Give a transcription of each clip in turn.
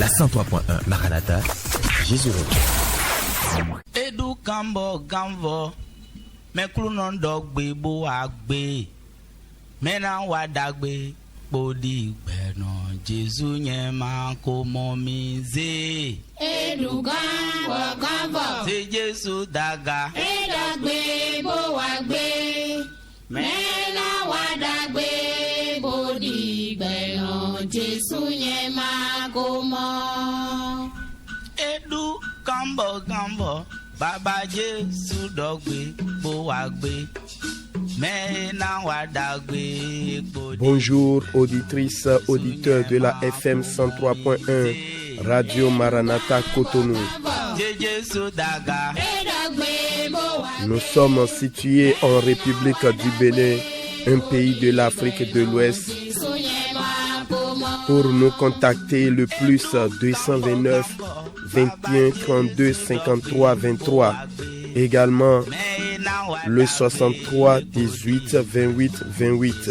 La 103.1 Maranatha, Jésus revient. Edu kambo gamvo, meklu non dogbe bo agbe, mena wadagbe bodi beno Jésus nyema komomize. Edu gambo, c'est Jésus daga. Edagbe bo agbe, mena wadagbe bodi beno Jésus nyema komo. Edu gambo, Baba Jésus dogbe bo agbe. Bonjour auditrices, auditeurs de la FM 103.1 Radio Maranatha Cotonou. Nous sommes situés en République du Bénin, un pays de l'Afrique de l'Ouest. Pour nous contacter, le plus 229 21 32 53 23. Également le 63 18 28 28.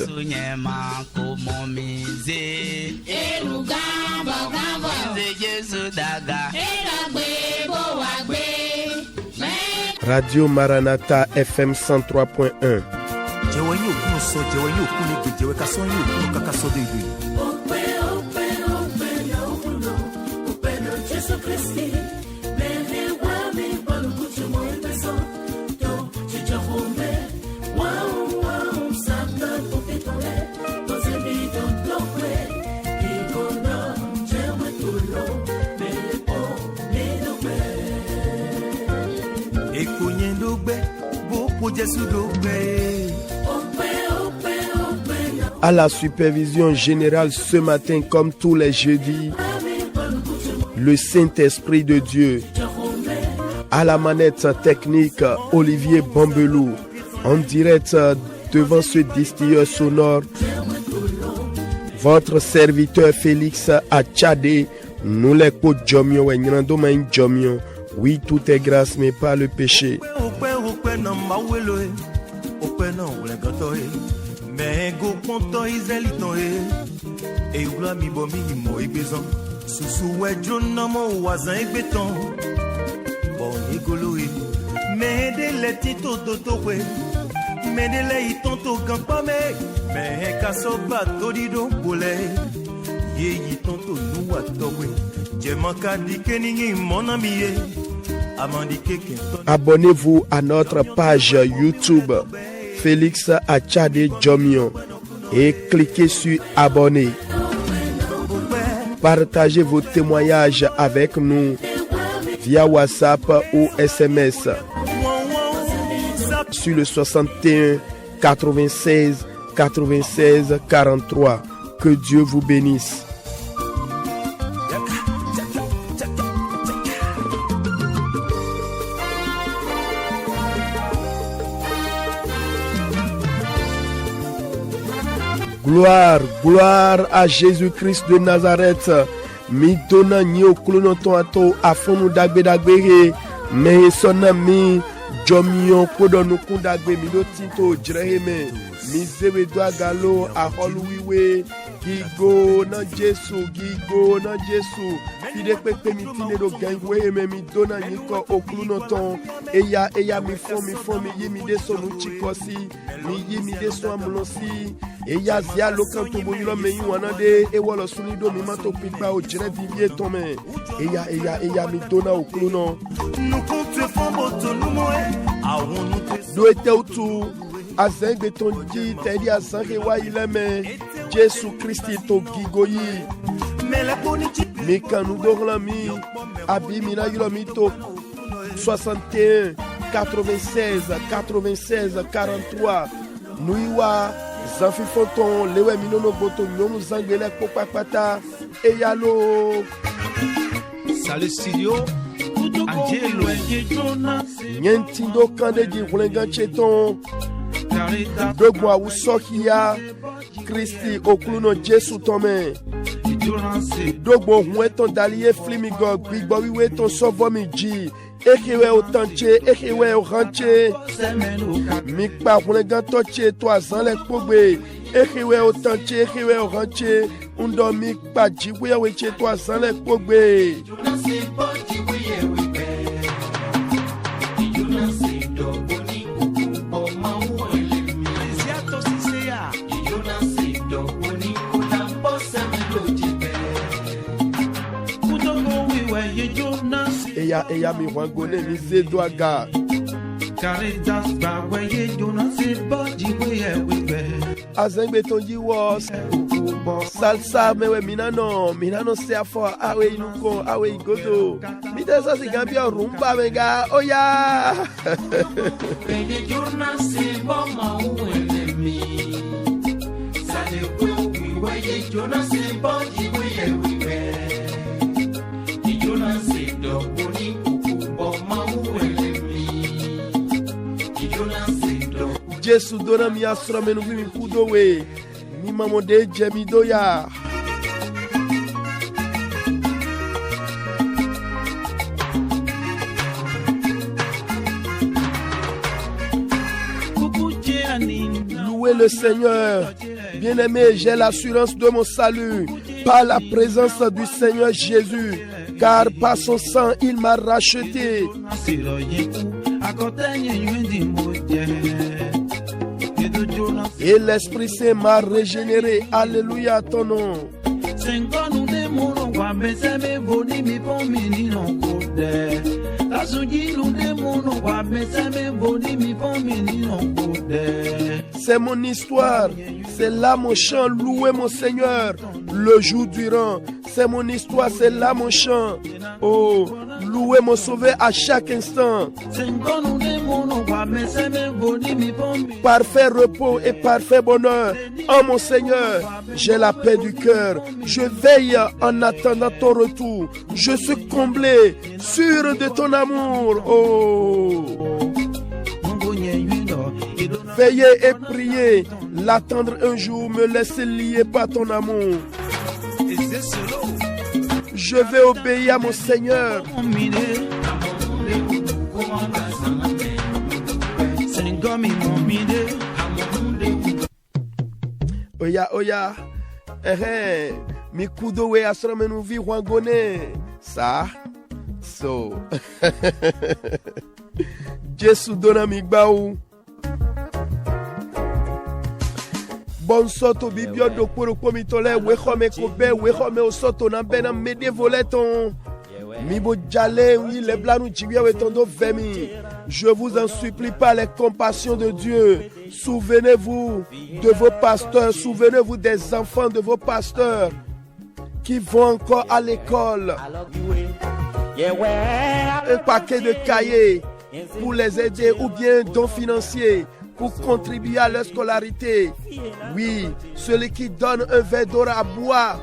Radio Maranatha FM 103.1. À la supervision générale ce matin, comme tous les jeudis, le Saint-Esprit de Dieu. À la manette technique, Olivier Bambelou. En direct devant ce distilleur sonore, votre serviteur Félix Achade. Nous les côtes Jomio et Nrandomain Jomio. Oui, tout est grâce, mais pas le péché. Abonnez-vous à notre page YouTube Félix Achade Jomio et cliquez sur abonner. Partagez vos témoignages avec nous via WhatsApp ou SMS sur le 61 96 96 43. Que Dieu vous bénisse. Gloire, gloire à Jésus-Christ de Nazareth. Mi donna ni oklono ton ato afonu dagbe dagbere. Me sonami jomion kodonu kundagbe mi do tinto jreheme. Mi zewe do agalo a holuwiwe. Gigo na Jesu, gigo na Jesu. Fide pepe mi tine do gangwe me mi donna ni ko oklono ton. Eya mi fon mi yi mi de sonu chikosi. Mi yi mi de so amulonsi. Eya zia lokanto boyilo me yi wanade e wolo sunido mi mato pipa o jere vivie tome. Eya mi donna oklono. Do ete utu azengbe ton di tedi azange wa ileme Jésus Christi to gigoyi mi kanu dohla mi abi mina yilo mi to 61 96 43 nuiwa zanfi fonton lewe minono boto nyomu zangele kokpakpata eyalo Salut studio Angelo Nyentindo kande di hulengan cheton Dogwa usokia Christi okluno Jesu tome Dogbo hueton dalie flimigo Bigbo wiweton sovomi ji Ekewe otanche, ekewe oranche Mikpa hulengan toche to azan le kogbe exiwe otanche exiwe oranche undomi kpajiwe weche to asanle kpogbe. Eya mi wangone mi zedwaga. Azengbe tonji was salsa mewe minano se afo awe inuko awe igodo. Mi desa si gambia rumba menga oya. Jesu dona mi asura menu mi kudo we mi mamode jemi doya. Louez le Seigneur. Bien-aimé, j'ai l'assurance de mon salut par la présence du Seigneur Jésus, car par son sang, il m'a racheté. Et l'Esprit Saint m'a régénéré. Alléluia, ton nom. C'est mon histoire, c'est là mon chant, louez mon Seigneur le jour durant. C'est mon histoire, c'est là mon chant. Oh, louez mon Sauveur à chaque instant. Parfait repos et parfait bonheur. Oh mon Seigneur, j'ai la paix du cœur. Je veille en attendant ton retour. Je suis comblé, sûr de ton amour. Oh, veillez et priez. L'attendre un jour me laisse lier par ton amour. Je vais obéir à mon Seigneur. Oya, mi kudo we asra menu vi wangone. Ça, so. Jesu dona mi gbaou. Bon soto bibio do poro komi tole we khome kobe we khome o soto na bena mede voleton. Mi bo jale oui les blanu jiwe we tondo vemi. Je vous en supplie par les compassions de Dieu. Souvenez-vous de vos pasteurs, souvenez-vous des enfants de vos pasteurs qui vont encore à l'école. Un paquet de cahiers pour les aider ou bien dons financiers pour contribuer à leur scolarité. Oui, celui qui donne un verre d'eau à boire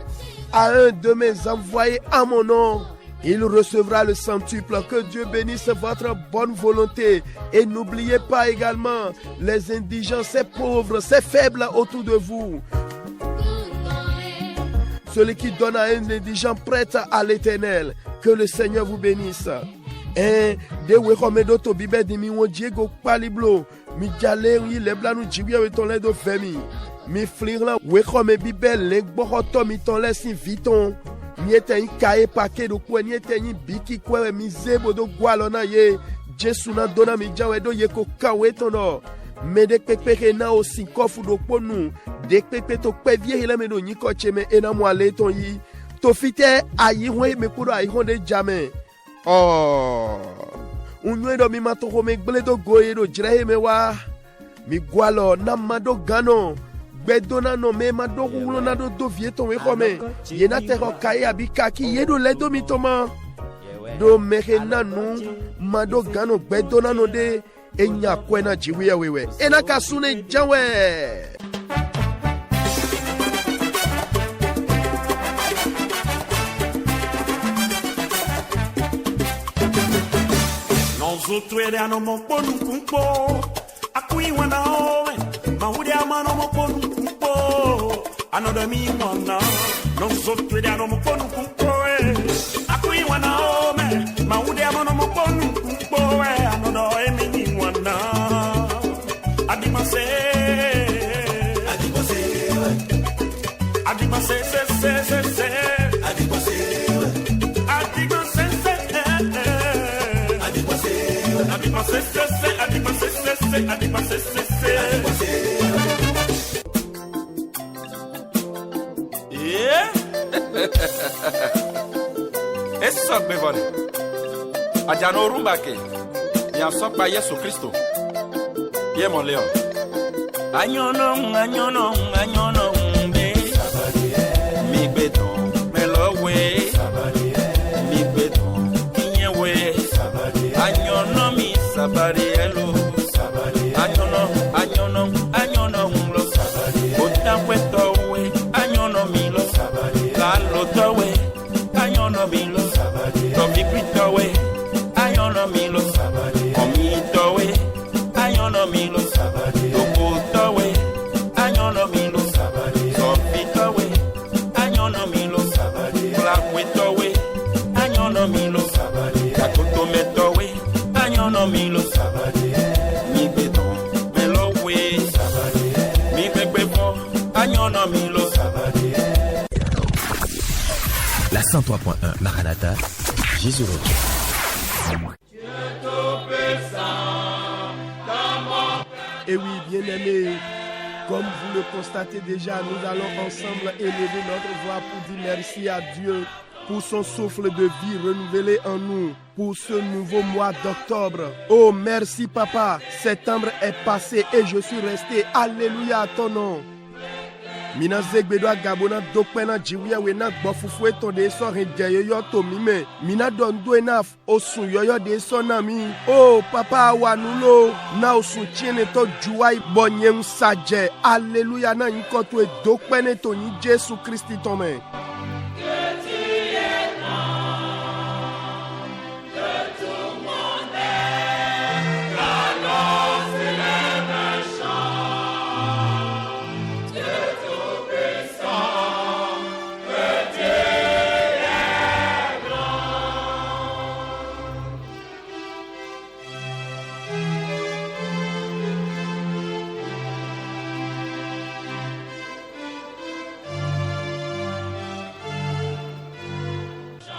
à un de mes envoyés en mon nom, il recevra le centuple. Que Dieu bénisse votre bonne volonté. Et n'oubliez pas également les indigents, ces pauvres, ces faibles autour de vous. Celui qui donne à un indigent prête à l'Éternel. Que le Seigneur vous bénisse. De wekomedo to bibe di mi won Diego paliblo mi jale wi le blanu jibi we ton le do femi mi flirlan wekome bibe le gbokoto mi ton le sin viton mi ete yin kae pake do ko ni ete yin biki ko mi zebo do gwalona ye Jesu na dona mi jawe do ye ko kawe tono me de pepe na o sin kofu do ponu de pepe to pe vie ile me do yin ko cheme ena mo ale ton yi to fite ayi won me kuro ayi hon de jamen. Oh, unwe do mi matoko me gbledo goye do jrehe me wa mi gwalo na mado gano bedona no me mado wulo na do vieto we kome ye na te ko kai abika ki ye do le do mi toma do meke na nu mado gano bedona no de enya kwena jiwe wewe ena kasune jawe. Zotwele anomoponu kumpo akui wana owe mahudi amano moponu kumpo anoda mi wana no zotwele anomoponu kumpo akui wana owe mahudi amano moponu kumpo anoda emi wana adimase Eso bevone. Ajano rumbake. Ya sokpa Yesu Kristo. Ye mon leon. Anyono be. Mi beton melowe. Mi beton kinyewe. Anyono mi sabarielo. Anyono lo. Otakwetowe. Anyono mi lo. Kalo towe. Anyono mi lo. Tomi kwitowe. Anyono mi lo. Komi towe. Anyono mi lo. Toko towe. Anyono mi lo. Sofi towe. Anyono mi lo. Klakwe towe. Anyono mi lo. Kakotome towe. Anyono mi lo. Mi beton melowe. Mi bebebo. Anyono mi lo. La 103.1 Maranatha, Jésus revient. Et oui, bien-aimés, comme vous le constatez déjà, nous allons ensemble élever notre voix pour dire merci à Dieu pour son souffle de vie renouvelé en nous, pour ce nouveau mois d'octobre. Oh, merci Papa, septembre est passé et je suis resté. Alléluia à ton nom. Mina zegbedo gabona dokpena jiwia wena gbofufue to de so rinje yo to mime mina dondo enough osun yoyo de so na mi oh papa wa nulo na osun chine to juwai bonyen saje hallelujah na nko to dokpene to ni Jesu Christi to me.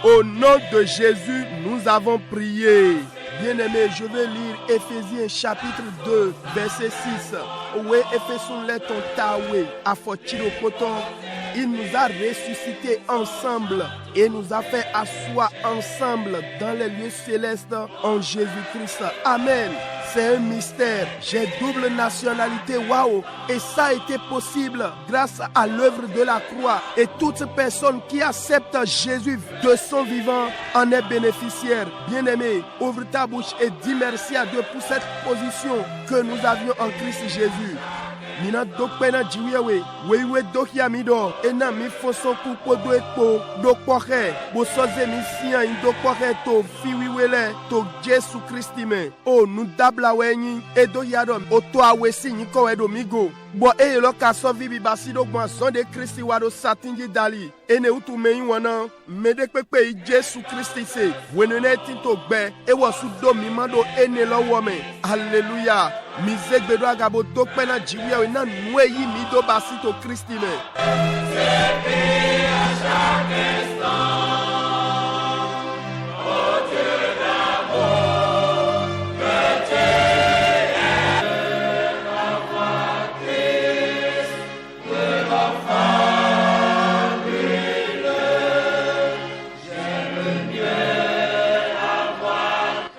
Au nom de Jésus, nous avons prié. Bien-aimés, je vais lire Éphésiens chapitre 2, verset 6. Owe Ephesun leton tawe, afochiro koton. Il nous a ressuscités ensemble et nous a fait asseoir ensemble dans les lieux célestes en Jésus-Christ. Amen. C'est un mystère. J'ai double nationalité. Waouh! Et ça a été possible grâce à l'œuvre de la croix. Et toute personne qui accepte Jésus de son vivant en est bénéficiaire. Bien-aimé, ouvre ta bouche et dis merci à Dieu pour cette position que nous avions en Christ Jésus. Mina dokpena jiwewe wewe dokiamido ena mi foson kupo do ekpo dokpore bo soze mi sian indokpore to fiwiwele to Jesu Christi me o nu dabla wenyi edo yadom o to awesi nyi ko edo migo bo e lo ka so vi bibasi do gban son de Christi wado satinji dali ene utu meyin wana mede pepe Jesu Christi se wenene tinto gbe e wo su do mi mando ene lowo me hallelujah mi zegbedo agabo dokpena jiwewe na nwe yi mi do basi to Christi me.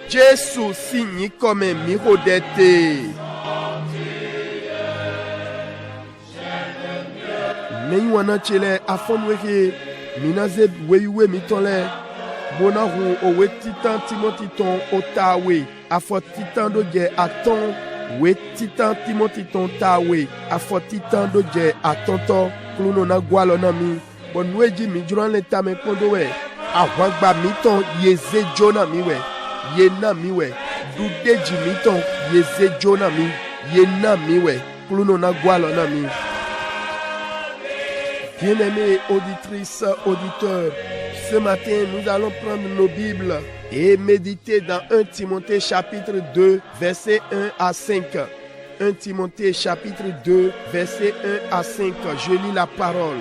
Jésus signe comme un mirodete. Mais wana chele afonweke minaze wewe mitole bona hu owe titan Timothy ton otawe afo titan doje aton we titan Timothy ton tawe afo titan doje atonto kluno na gwalo na mi bonweji mi juran le tame kondo we awagba miton yeze jona mi we ye na mi we dudeji miton yeze jona mi ye na mi we kluno na gwalo na mi. Bien-aimés auditrices, auditeurs, ce matin, nous allons prendre nos Bibles et méditer dans 1 Timothée chapitre 2, versets 1 à 5. 1 Timothée chapitre 2, versets 1 à 5. Je lis la parole.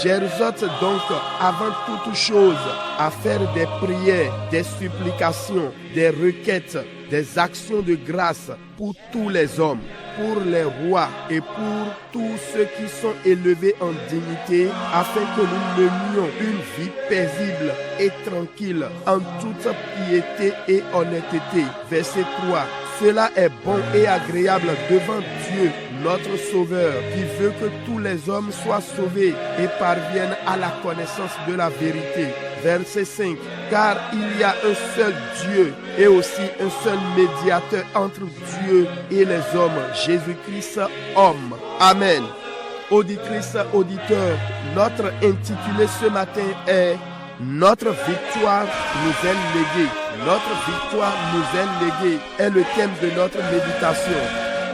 J'exhorte donc avant toute chose à faire des prières, des supplications, des requêtes, des actions de grâce pour tous les hommes, pour les rois et pour tous ceux qui sont élevés en dignité, afin que nous menions une vie paisible et tranquille en toute piété et honnêteté. Verset 3. Cela est bon et agréable devant Dieu, notre Sauveur, qui veut que tous les hommes soient sauvés et parviennent à la connaissance de la vérité. Verset 5. Car il y a un seul Dieu et aussi un seul médiateur entre Dieu et les hommes, Jésus-Christ, homme. Amen. Auditrices, auditeurs, notre intitulé ce matin est « Notre victoire nous est léguée ». Notre victoire nous est léguée est le thème de notre méditation.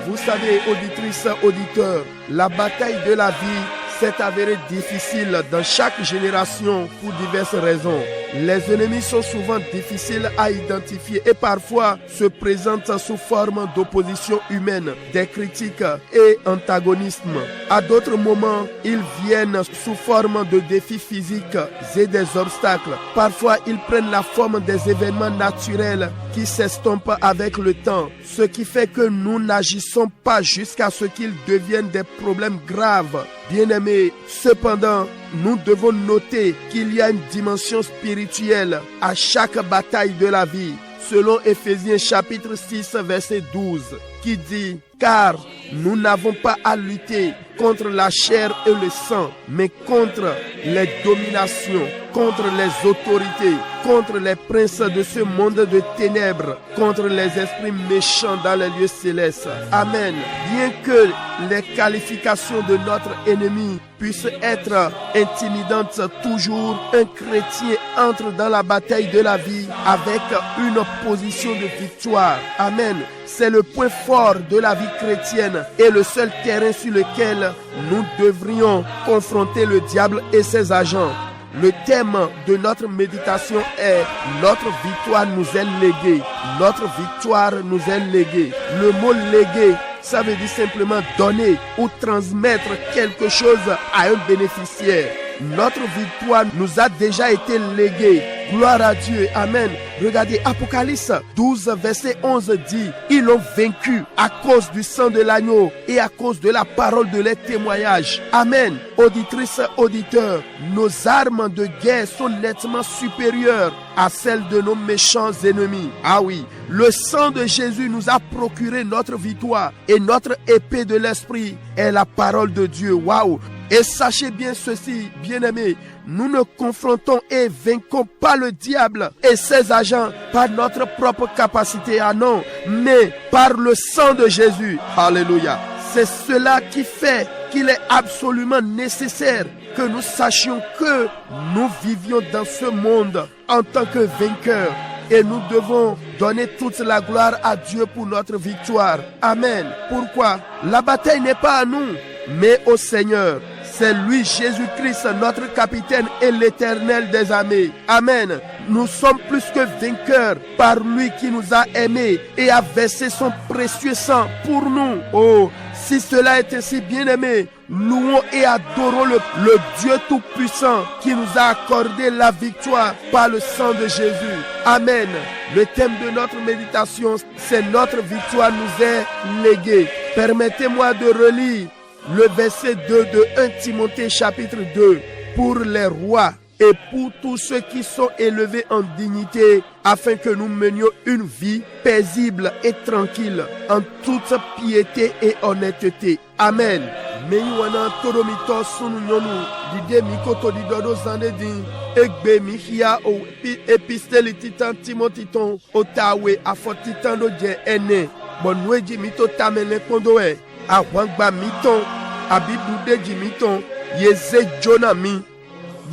Vous savez, auditrices, auditeurs, la bataille de la vie s'est avérée difficile dans chaque génération pour diverses raisons. Les ennemis sont souvent difficiles à identifier et parfois se présentent sous forme d'opposition humaine, des critiques et antagonismes. À d'autres moments, ils viennent sous forme de défis physiques et des obstacles. Parfois, ils prennent la forme des événements naturels qui s'estompent avec le temps, ce qui fait que nous n'agissons pas jusqu'à ce qu'ils deviennent des problèmes graves. Bien-aimés, cependant, nous devons noter qu'il y a une dimension spirituelle à chaque bataille de la vie, selon Éphésiens chapitre 6, verset 12, qui dit « Car nous n'avons pas à lutter contre la chair et le sang, mais contre les dominations, contre les autorités, contre les princes de ce monde de ténèbres, contre les esprits méchants dans les lieux célestes. » Amen. Bien que les qualifications de notre ennemi puissent être intimidantes, toujours un chrétien entre dans la bataille de la vie avec une position de victoire. Amen. C'est le point fort de la vie chrétienne et le seul terrain sur lequel nous devrions confronter le diable et ses agents. Le thème de notre méditation est « Notre victoire nous est léguée ». Notre victoire nous est léguée. Le mot « légué », ça veut dire simplement donner ou transmettre quelque chose à un bénéficiaire. Notre victoire nous a déjà été léguée. Gloire à Dieu. Amen. Regardez, Apocalypse 12, verset 11 dit, ils l'ont vaincu à cause du sang de l'agneau et à cause de la parole de leur témoignage. Amen. Auditrices, auditeurs, nos armes de guerre sont nettement supérieures à celles de nos méchants ennemis. Ah oui, le sang de Jésus nous a procuré notre victoire et notre épée de l'esprit est la parole de Dieu. Waouh! Et sachez bien ceci, bien-aimés, nous ne confrontons et vainquons pas le diable et ses agents par notre propre capacité, ah non, mais par le sang de Jésus. Alléluia. C'est cela qui fait qu'il est absolument nécessaire que nous sachions que nous vivions dans ce monde en tant que vainqueurs. Et nous devons donner toute la gloire à Dieu pour notre victoire. Amen. Pourquoi? La bataille n'est pas à nous, mais au Seigneur. C'est lui, Jésus-Christ, notre capitaine et l'Éternel des armées. Amen. Nous sommes plus que vainqueurs par lui qui nous a aimés et a versé son précieux sang pour nous. Oh, si cela est ainsi, bien-aimés, louons et adorons le Dieu Tout-Puissant qui nous a accordé la victoire par le sang de Jésus. Amen. Le thème de notre méditation, c'est notre victoire nous est léguée. Permettez-moi de relire le verset 2 de 1 Timothée chapitre 2. Pour les rois et pour tous ceux qui sont élevés en dignité, afin que nous menions une vie paisible et tranquille, en toute piété et honnêteté. Amen. Meyiwana toromito sunu nyonu dide mikoto didodo zande din egbe mihia o episteli titan timotiton otawe afotitan do je ene bonweji mito tamele kondoe awangba miton abidude jimiton yeze jona mi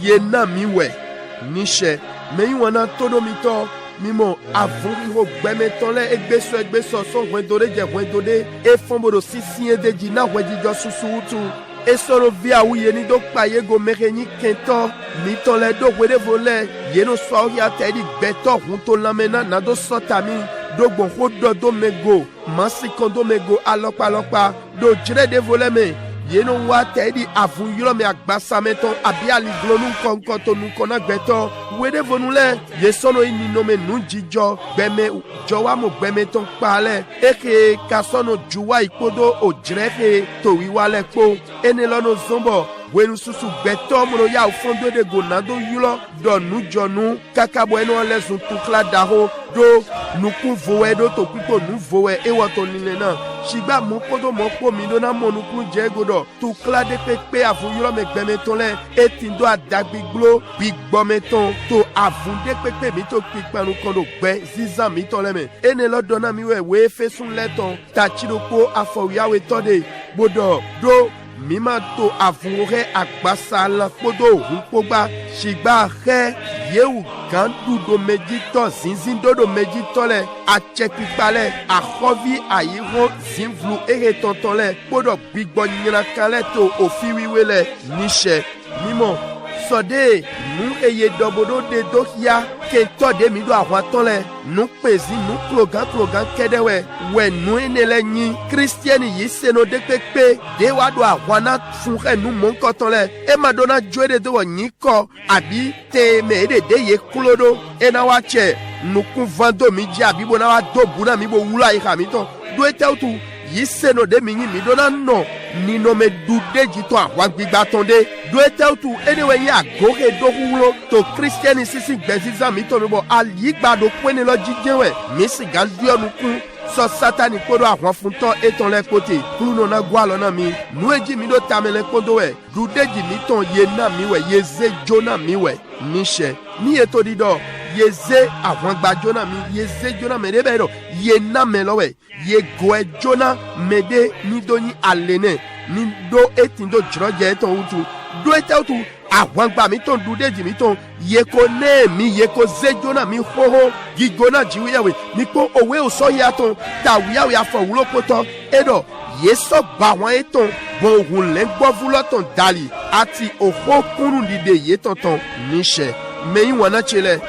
yena miwe nishe meyiwana toromito mimo avori ho gbemeton le egbeso so gwendore je gwendode e fombodo sisien de jina wejijo susuutu e soro via uye ni do paye go merenyi kento miton le do wede vole yeno so ya tedi gbeto hunto lamena na do sotami do gbon do mego masi kondo mego alopa do jire de vole me yeno wa tedi avun yolo me agbasa meton abi aliglo nu konko to nu kona gbeton wede vonule yesono ini no me nu jijo gbeme jowa mo gbeme ton pale eke kasono juwa ikodo ojrefe to wiwale po ene lono zombo wenu susu gbeto mo ya fondo de gonado yulo do nu jonu kakabo eno lesun tukla daho do nuku vowe do to pipo nu vowe ewo to nile na shigba mo kodo mo po mi do na mo nuku je godo tukla de pepe avun yulo me gbeme ton le etindo adagbiglo bigbo meton to avun de pepe mi to pipanu kondo gbe zizan mi ton le me ene lo dona mi we fesun leton tachidoko afowiawe tode bodo do mima to avure agbasa la kodo hunpogba shigba he yewu gandu do medito zinzin do medito le achekpipale akhovi ayiro zinvlu ere tonton le kodo gbigbo nyina kale to ofiwiwe le nishe mimo sode nu eye dobodo de dokia ke to de mi do ahwaton le nu pezi nu klogan kedewe we nu enele yin christian yi seno de pepe de wa do ahwana fun re nu mon koton le e madonna joede de wo yin ko abi te me de ye klodo e na wa che nu kun vando mi ji abi bo na wa do bu na mi bo wula yi ka mi ton do etautu yi seno de mi yin mi do na no ni no me dude jito ahwa gbigba tonde do etautu anyway ya goke do wulo to christian sisi gbeziza mi to mi bo aligba do peni lo jijewe mi si gandu onu kun so satani kodo ahwa fun ton eton le kote kulu na gwa lo na mi nu eji mi do tamele kodo we dude ji mi ton ye na mi we ye ze jona mi we nishe ni eto dido yeze àwọn gba jona mi yeze jona mede be do ye na me lo we ye goe jona mede ni do ni alene ni do etindo jroje ton utu do etautu àwọn gba mi ton dudeji mi ton ye ko ne mi ye ko ze jona mi hoho gigona jiwiyawe ni ko owe o so ya ton tawiyawe afowulo poto edo yeso gba won eton bo ohun le gbo vuloton dali ati oho kunun dide ye tonton nishe meyin wona chele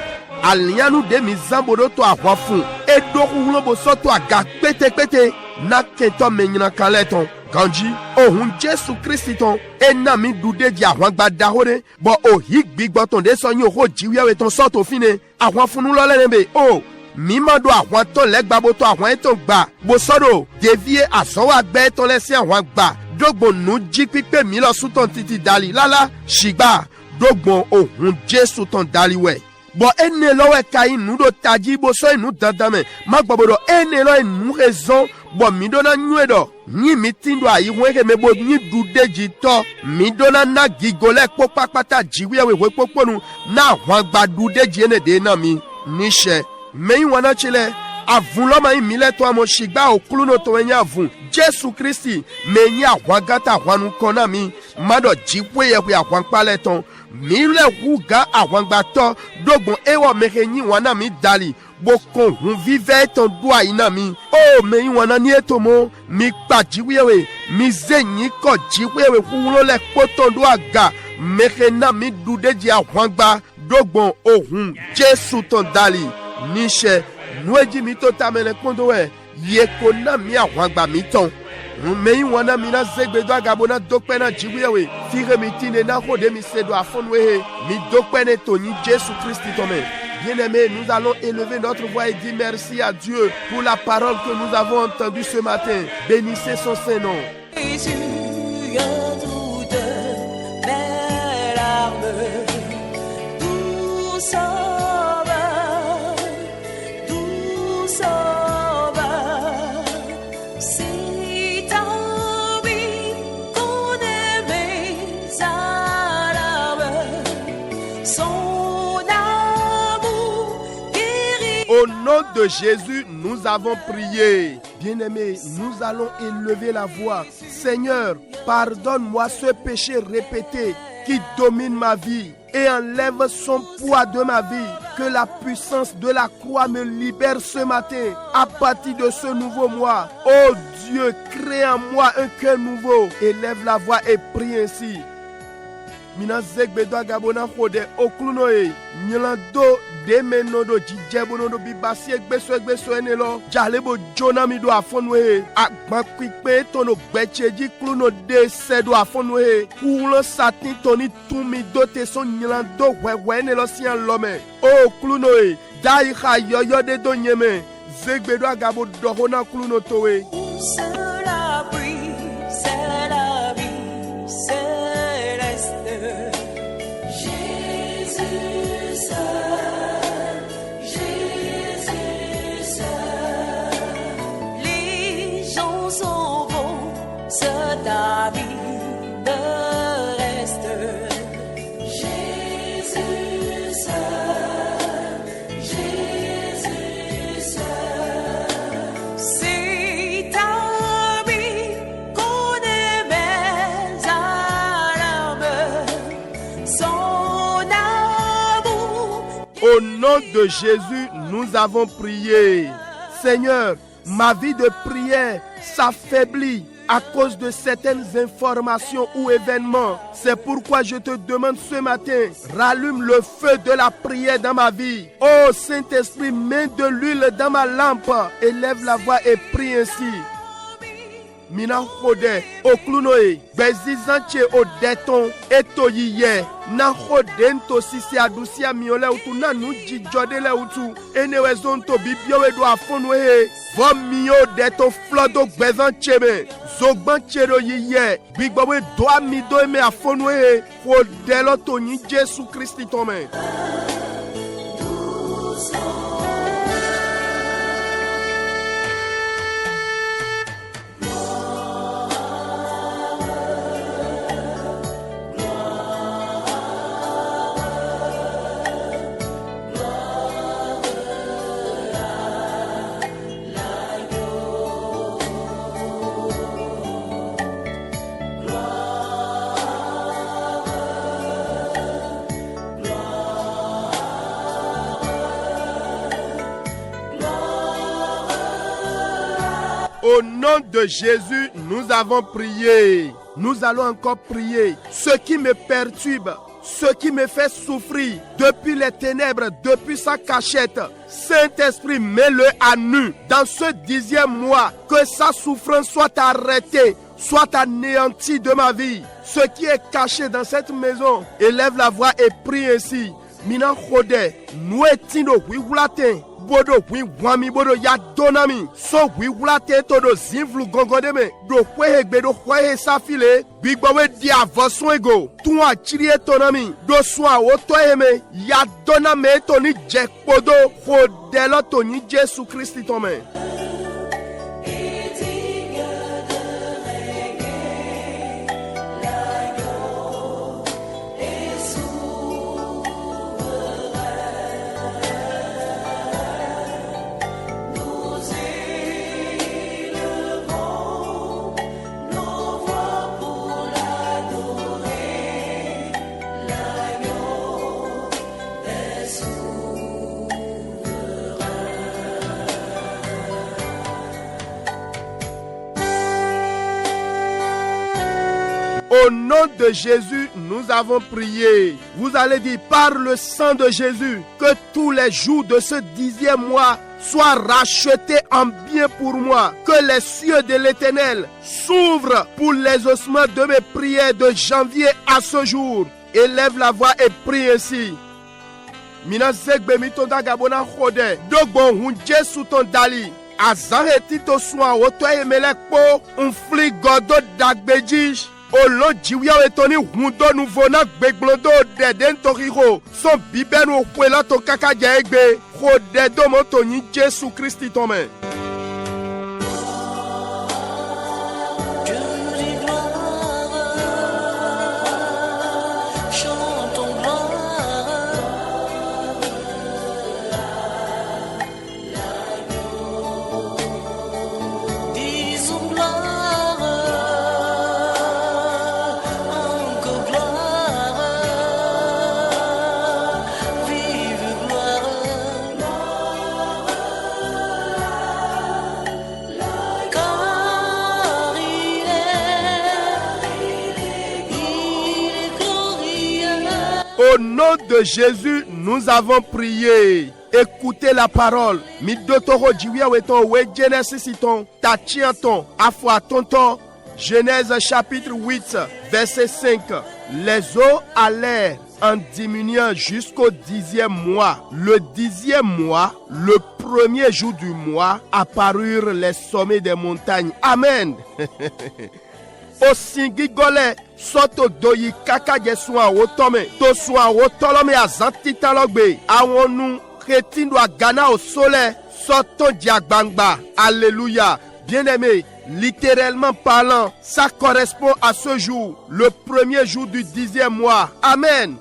alianu de mi zambodo to ahwa fun edoku lobo soto aga pete na kento menyina kaleton ganji ohun Jesu Kristi ton ena mi dudeji ahwa gba dahore bo ohi gbigboton de so yin oho jiwiawe ton soto fine ahwa funu lo lenebe o mi ma do ahwa ton legba bo to ahwa eton gba bo sodo devie asowa gbe ton lesi ahwa gba dogbo nu ji pipe mi lo suton titi dali lala shigba dogbo ohun Jesu ton dali we bo ene lo we kai nu do taji bo so inu dandame magbobodo ene lo inu raison bo mi do na nwedo ni mi tindo ayi weke me bo ni dudeji to mi do na gigole popapata jiwe we poponu na hwan gba dudeji ene de na mi nishe meyin wana chile avun lo ma mi le to amo shigba okulu no to enya avun Jesu Kristi meyin ahwan gata ahwanu kona mi mado jiwe ye we ahwan pale ton mi le wuga àwọn gba to dogbon ewo meke yin wana mi dali bokon hun vive ton dua ina mi o me yin wana ni eto mo mi pajiwewe mi zenyin ko jiwewe kulo le poto dua ga meke na mi dudeji àwọn gba dogbon ohun Jesu ton dali nishe nueji mi to tamele kondo we ye ko na mi àwọn gba mi ton meyi wana mina zegbedo agabona dokpena jiwewe fire mitine na hode mi sedo afonwe mi dokpene toni Jésus Christ tome. Bien-aimés, nous allons élever notre voix et dire merci à Dieu pour la parole que nous avons entendue ce matin. Bénissez son Saint-Nom. Jésus, tout de mes larmes, tout sauveur, c'est ta vie qu'on aimait sa larme, son amour guérit. Au nom de Jésus, nous avons prié. Bien-aimés, nous allons élever la voix. Seigneur, pardonne-moi ce péché répété qui domine ma vie et enlève son poids de ma vie. Que la puissance de la croix me libère ce matin à partir de ce nouveau mois. Oh Dieu, crée en moi un cœur nouveau. Élève la voix et prie ainsi. mina zegbe do agabona khode okluno e nyilando de menodo jijebono do bibasi egbeso enelo jalebo jona mi do afonu e agban pipe tono gbecheji kluno de sedo afonu e kulo satin toni tumi do te son nyilando wewe enelo sian lome okluno e dai kha yoyo de do nyeme zegbe do agabo dohona kluno towe. C'est la vie céleste. Jésus seul, Jésus seul. Les gens s'en vont, c'est ta vie de reste. Jésus seul, Jésus seul. C'est ta vie qu'on aimait à l'âme. Son amour. Au nom de Jésus, nous avons prié. Seigneur, ma vie de prière s'affaiblit à cause de certaines informations ou événements. C'est pourquoi je te demande ce matin, rallume le feu de la prière dans ma vie. Oh Saint-Esprit, mets de l'huile dans ma lampe, élève la voix et prie ainsi. Mina khode oklunoe bezizanche odeton etoyiye na khode nto sisi adusia miole utu na nuji jodele utu enewezon to bibiowe do afonwe vo mio deto flodo bezancheme zogban chero yiye bigbowe do amido me afonwe khode to ni Jésus Christ tome. Au nom de Jésus, nous avons prié. Nous allons encore prier. Ce qui me perturbe, ce qui me fait souffrir depuis les ténèbres, depuis sa cachette, Saint-Esprit, mets-le à nu dans ce 10e mois. Que sa souffrance soit arrêtée, soit anéantie de ma vie. Ce qui est caché dans cette maison, élève la voix et prie ainsi. Mina khode, nous etino wiwulate. Bodo wi wami bodo ya donami so wi wulate to do zinvlu gongode me do kwehegbe do kwehe safile bigbawe di avoson ego tun achiri etonami do swa oto eme ya doname to ni jekpodo khodelo to ni Jésus Christ tome. Au nom de Jésus, nous avons prié. Vous allez dire, par le sang de Jésus, que tous les jours de ce 10e mois soient rachetés en bien pour moi. Que les cieux de l'Éternel s'ouvrent pour l'exaucement de mes prières de janvier à ce jour. Élève la voix et prie ainsi. Mina zegbe mitonda gabona khode dogbo hunje suton dali azareti to soin oto emelek po unfli godo dagbeji olo jiwia etoni hundo nouveau na gbeglondo deden toriro son bibenu kwela to kakaja egbe khode do moto ni Jésus Christ tome. Au nom de Jésus, nous avons prié. Écoutez la parole. Midotoro jiwia weton we Genesis iton tachianton afuatonton. Genèse chapitre 8 verset 5. Les eaux allèrent en diminuant jusqu'au 10e mois. Le 10e mois, le premier jour du mois, apparurent les sommets des montagnes. Amen. Osingigole soto doyi kaka jesua wotome to sua wotolome azantitalogbe awonu kretindo agana au soleil soto diagbangba. Alléluia. Bien-aimé, littéralement parlant, ça correspond à ce jour, le premier jour du 10e mois. Amen.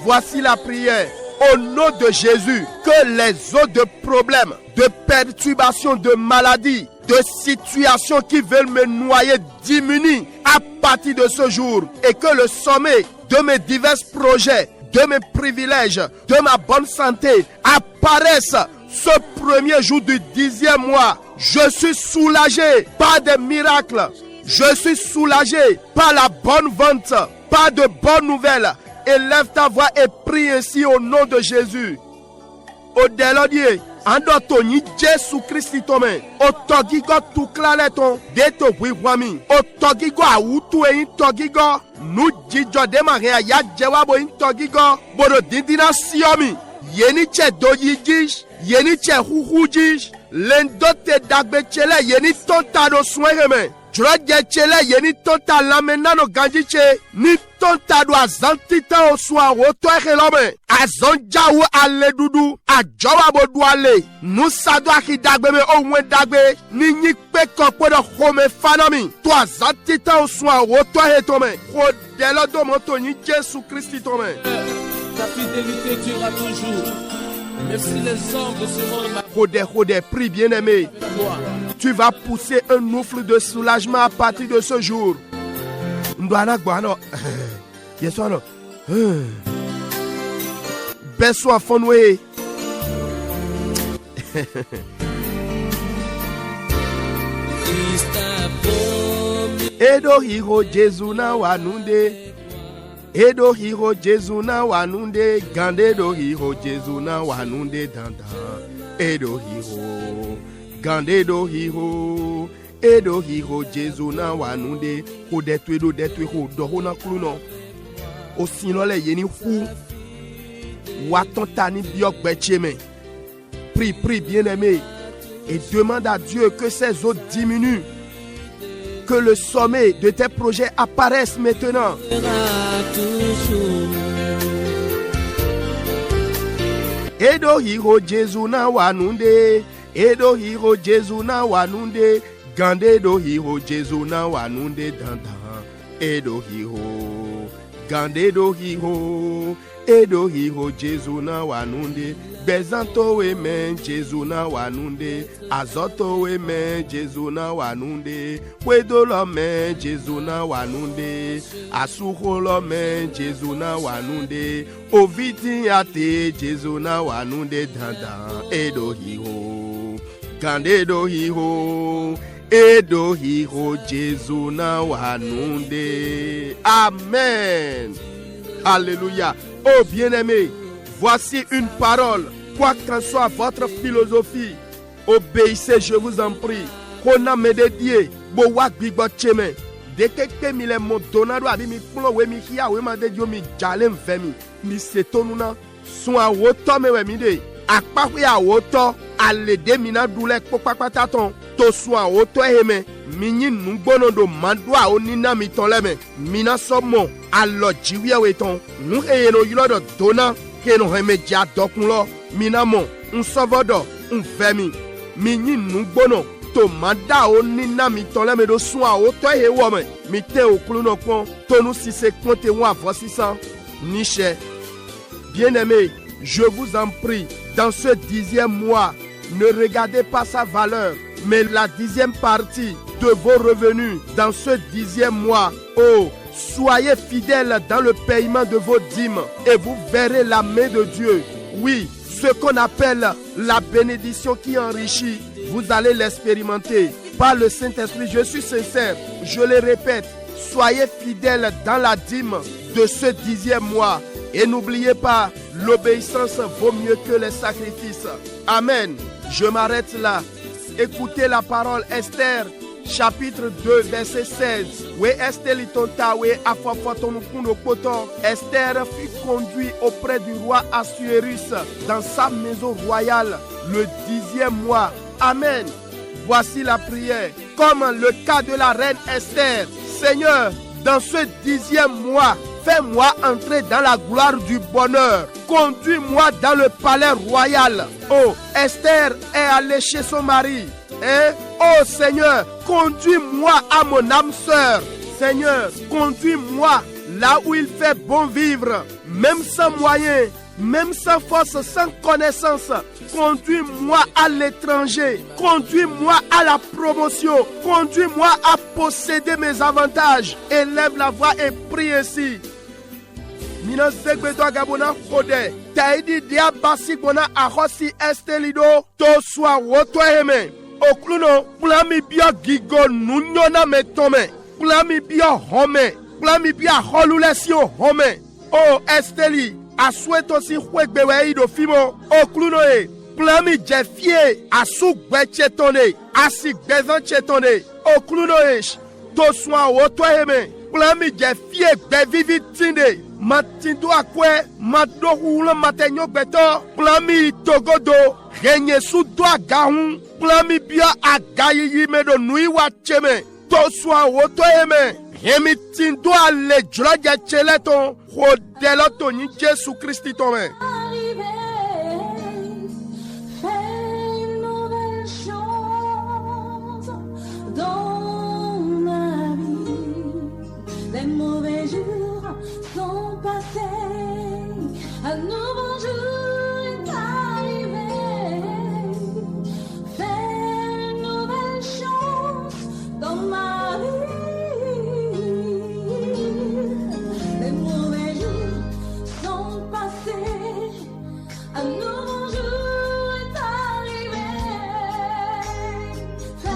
Voici la prière. Au nom de Jésus, que les eaux de problèmes, de perturbations, de maladies, de situations qui veulent me noyer diminuent à partir de ce jour et que le sommet de mes divers projets, de mes privilèges, de ma bonne santé apparaisse ce premier jour du 10e mois. Je suis soulagé par des miracles. Je suis soulagé par la bonne vente, par de bonnes nouvelles. Élève ta voix et prie ainsi au nom de Jésus. Au délodier, ando toni Jésus Christ tome. O togigo tu klaleton de to wiwami. O togigo awutu e togigo. Nu jijo de maria ya jewabo in togigo. Bodo dindina siomi. Yeni che doyijish. Yeni che huhujish. Lendo te dagbe chele yeni tonta do sweheme. Droge chele yeni tonta lamenano ganjiche. Ni tonta do azantita o swa woto ekelome. Azonja ou ale dudu. Ajowa boduale. Nou sado aki dagbe me o mwen dagbe. Ni nyikpe kokpo do home fanami. To azantita o swa woto etome. Kodelo do moto ni Jésus Christ tome. Ta fidélité durera toujours. Merci les hommes de ce monde. Rodé, prie bien-aimé. Tu vas pousser un souffle de soulagement à partir de ce jour. Ndwana gwano. Yesono. Beso afonwe. Edo hiro Jesu na wanunde. Edo hiro Jesu na wanunde. Gande do hiro Jesu na wanunde danda. Edo hiro. Gande do hiro. Edo hiro Jesu na wanunde. Ho detwe ho do na kluno. O sinole yeni hu. Waton tani biok betcheme. Prie bien-aimé. Et demande à Dieu que ces eaux diminuent. Que le sommet de tes projets apparaisse maintenant. Edo hiro Jesu na wanunde. Edo hiro Jesu na wanunde. Gande do hiro Jesu na wanunde danda. Edo hiro. Gande do hiro. Edo hiro Jesu na wanunde. Bezanto men Jesu na wanunde. Azoto men Jesu na wanunde. Wedolo men Jesu na wanunde. Asuholo men Jesu na wanunde. Oviti ate Jesu na wanunde danda. Edo hiro. Gande do hiro. Edo hiro Jesu na wanunde. Amen. Alléluia. Oh bien-aimé, voici une parole. Quoi qu'en soit votre philosophie, obéissez, je vous en prie. Kona me dédié, bo wak bigot cheme. Dès que mi le mo donado abi mi plo we mi hia we ma de dio mi jalem femi. Mi setonuna son a woto me we mi de. Akpa we a woto ale de mina dule kokpakpataton. To so a woto eheme. Minyi nungbono do mandwa onina mi tonleme. Mina somo allo jiwia weton. Nu eyeno yulo do dona keno remedia dokulo. Mina mo unsovodo unfemi. Minyi nungbono to manda onina mi tonleme do so a woto ehewome. Mi te okluno pon tonu si se konte wa vosisan. Niche. Bien-aimé, je vous en prie, dans ce 10e mois, ne regardez pas sa valeur, mais la 10e partie de vos revenus dans ce 10e mois. Oh, soyez fidèles dans le paiement de vos dîmes et vous verrez la main de Dieu. Oui, ce qu'on appelle la bénédiction qui enrichit, vous allez l'expérimenter. Par le Saint-Esprit, je suis sincère, je le répète, soyez fidèles dans la dîme, de ce 10e mois. Et n'oubliez pas, l'obéissance vaut mieux que les sacrifices. Amen. Je m'arrête là. Écoutez la parole Esther, chapitre 2, verset 16. Esther fut conduit auprès du roi Assuérus dans sa maison royale le 10e mois. Amen. Voici la prière. Comme le cas de la reine Esther. Seigneur, dans ce 10e mois, fais-moi entrer dans la gloire du bonheur. Conduis-moi dans le palais royal. Oh, Esther est allée chez son mari. Oh Seigneur, conduis-moi à mon âme sœur. Seigneur, conduis-moi là où il fait bon vivre. Même sans moyens, même sans force, sans connaissance. Conduis-moi à l'étranger. Conduis-moi à la promotion. Conduis-moi à posséder mes avantages. Élève la voix et prie ainsi. Mina zegbedo agabona kode. Taidi dia basi bona ahosi estelido. To swa woto eme. Okluno, plami bia gigo nunyona metome. Plami bia home. Plami bia holulesio home. Oh esteli, aswet aussi huekbewe do fimo. Okluno e. Plami jefie asu gbechetone. Asi gbezan chetone. Okluno e. To swa woto eme. Plami jefie gbevivi tinde. Matindo akwe, mado hula matenyo beto, plami togodo, renye su do agahun, plami bia agayi yime do nui wacheme, to swa woto eme, remi tindo ale jraja cheleton, hodeloto ni Jesu Christi tome. Un nouveau jour est arrivé. Fais une nouvelle chance dans ma vie. Les mauvais jours sont passés. Un nouveau jour est arrivé. Fais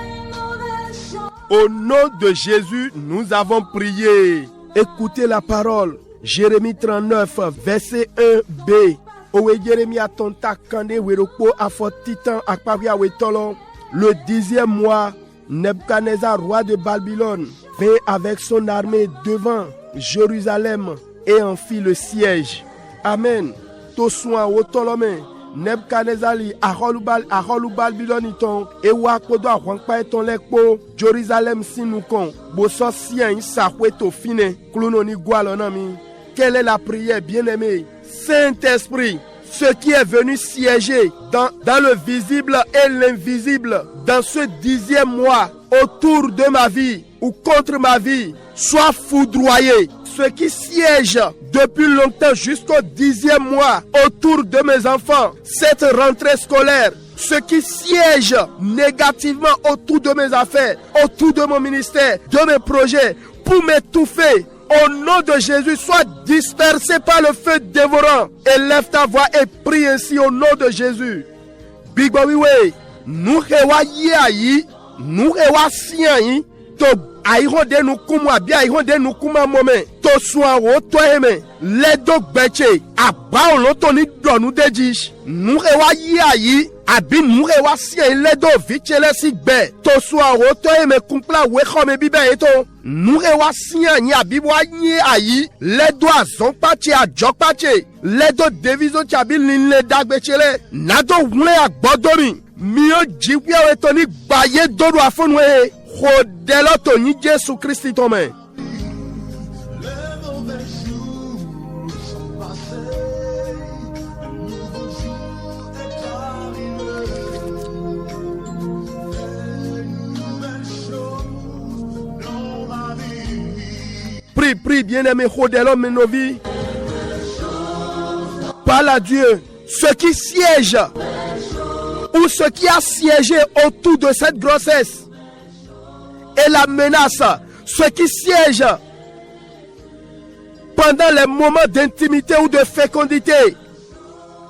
une nouvelle chance. Au nom de Jésus, nous avons prié. Écoutez la parole. Jérémie 39, verset 1b. Owe Jérémie atonta kande werokpo afotitan akpavia wetolo. Le 10e mois, Nebuchadnezzar, roi de Babylone, vint avec son armée devant Jérusalem et en fit le siège. Amen. Tosuan wotolome. Nebuchadnezzar li aholu Babylone iton e wakodo ahwankpa eton lekpo Jérusalem sinukon boso sien sakwe to fine klunoni gwalonami. Quelle est la prière, bien-aimé? Saint-Esprit, ce qui est venu siéger dans le visible et l'invisible, dans ce 10e mois, autour de ma vie ou contre ma vie, soit foudroyé. Ce qui siège depuis longtemps jusqu'au 10e mois, autour de mes enfants, cette rentrée scolaire, ce qui siège négativement autour de mes affaires, autour de mon ministère, de mes projets, pour m'étouffer, au nom de Jésus, sois dispersé par le feu dévorant. Élève ta voix et prie ainsi au nom de Jésus. Big Boy, nous rewa yi, nous rewa sian to aïronde nous kuma bien aïronde nous kuma moment. To soin wo to eme, les do beche, aba on toni do nous deji. Nous rewa yi. Abi nous rewa sian les do vichele sigbe. To soin wo to eme kumpla we khome bibe eto. Nous rewa sian ni abibwa ni ayi, les do azon pache a jok pache. Les do deviso chabi linle dagbechele. Nado wule agbodomi. Mio jiwia wetoni baye dodo afonwe. Hodeloto ni Jesu Christi tome. Prie, bien-aimé, hodelom nos vies. Parle à Dieu. Ce qui siège ou ce qui a siégé autour de cette grossesse et la menace, ce qui siège pendant les moments d'intimité ou de fécondité,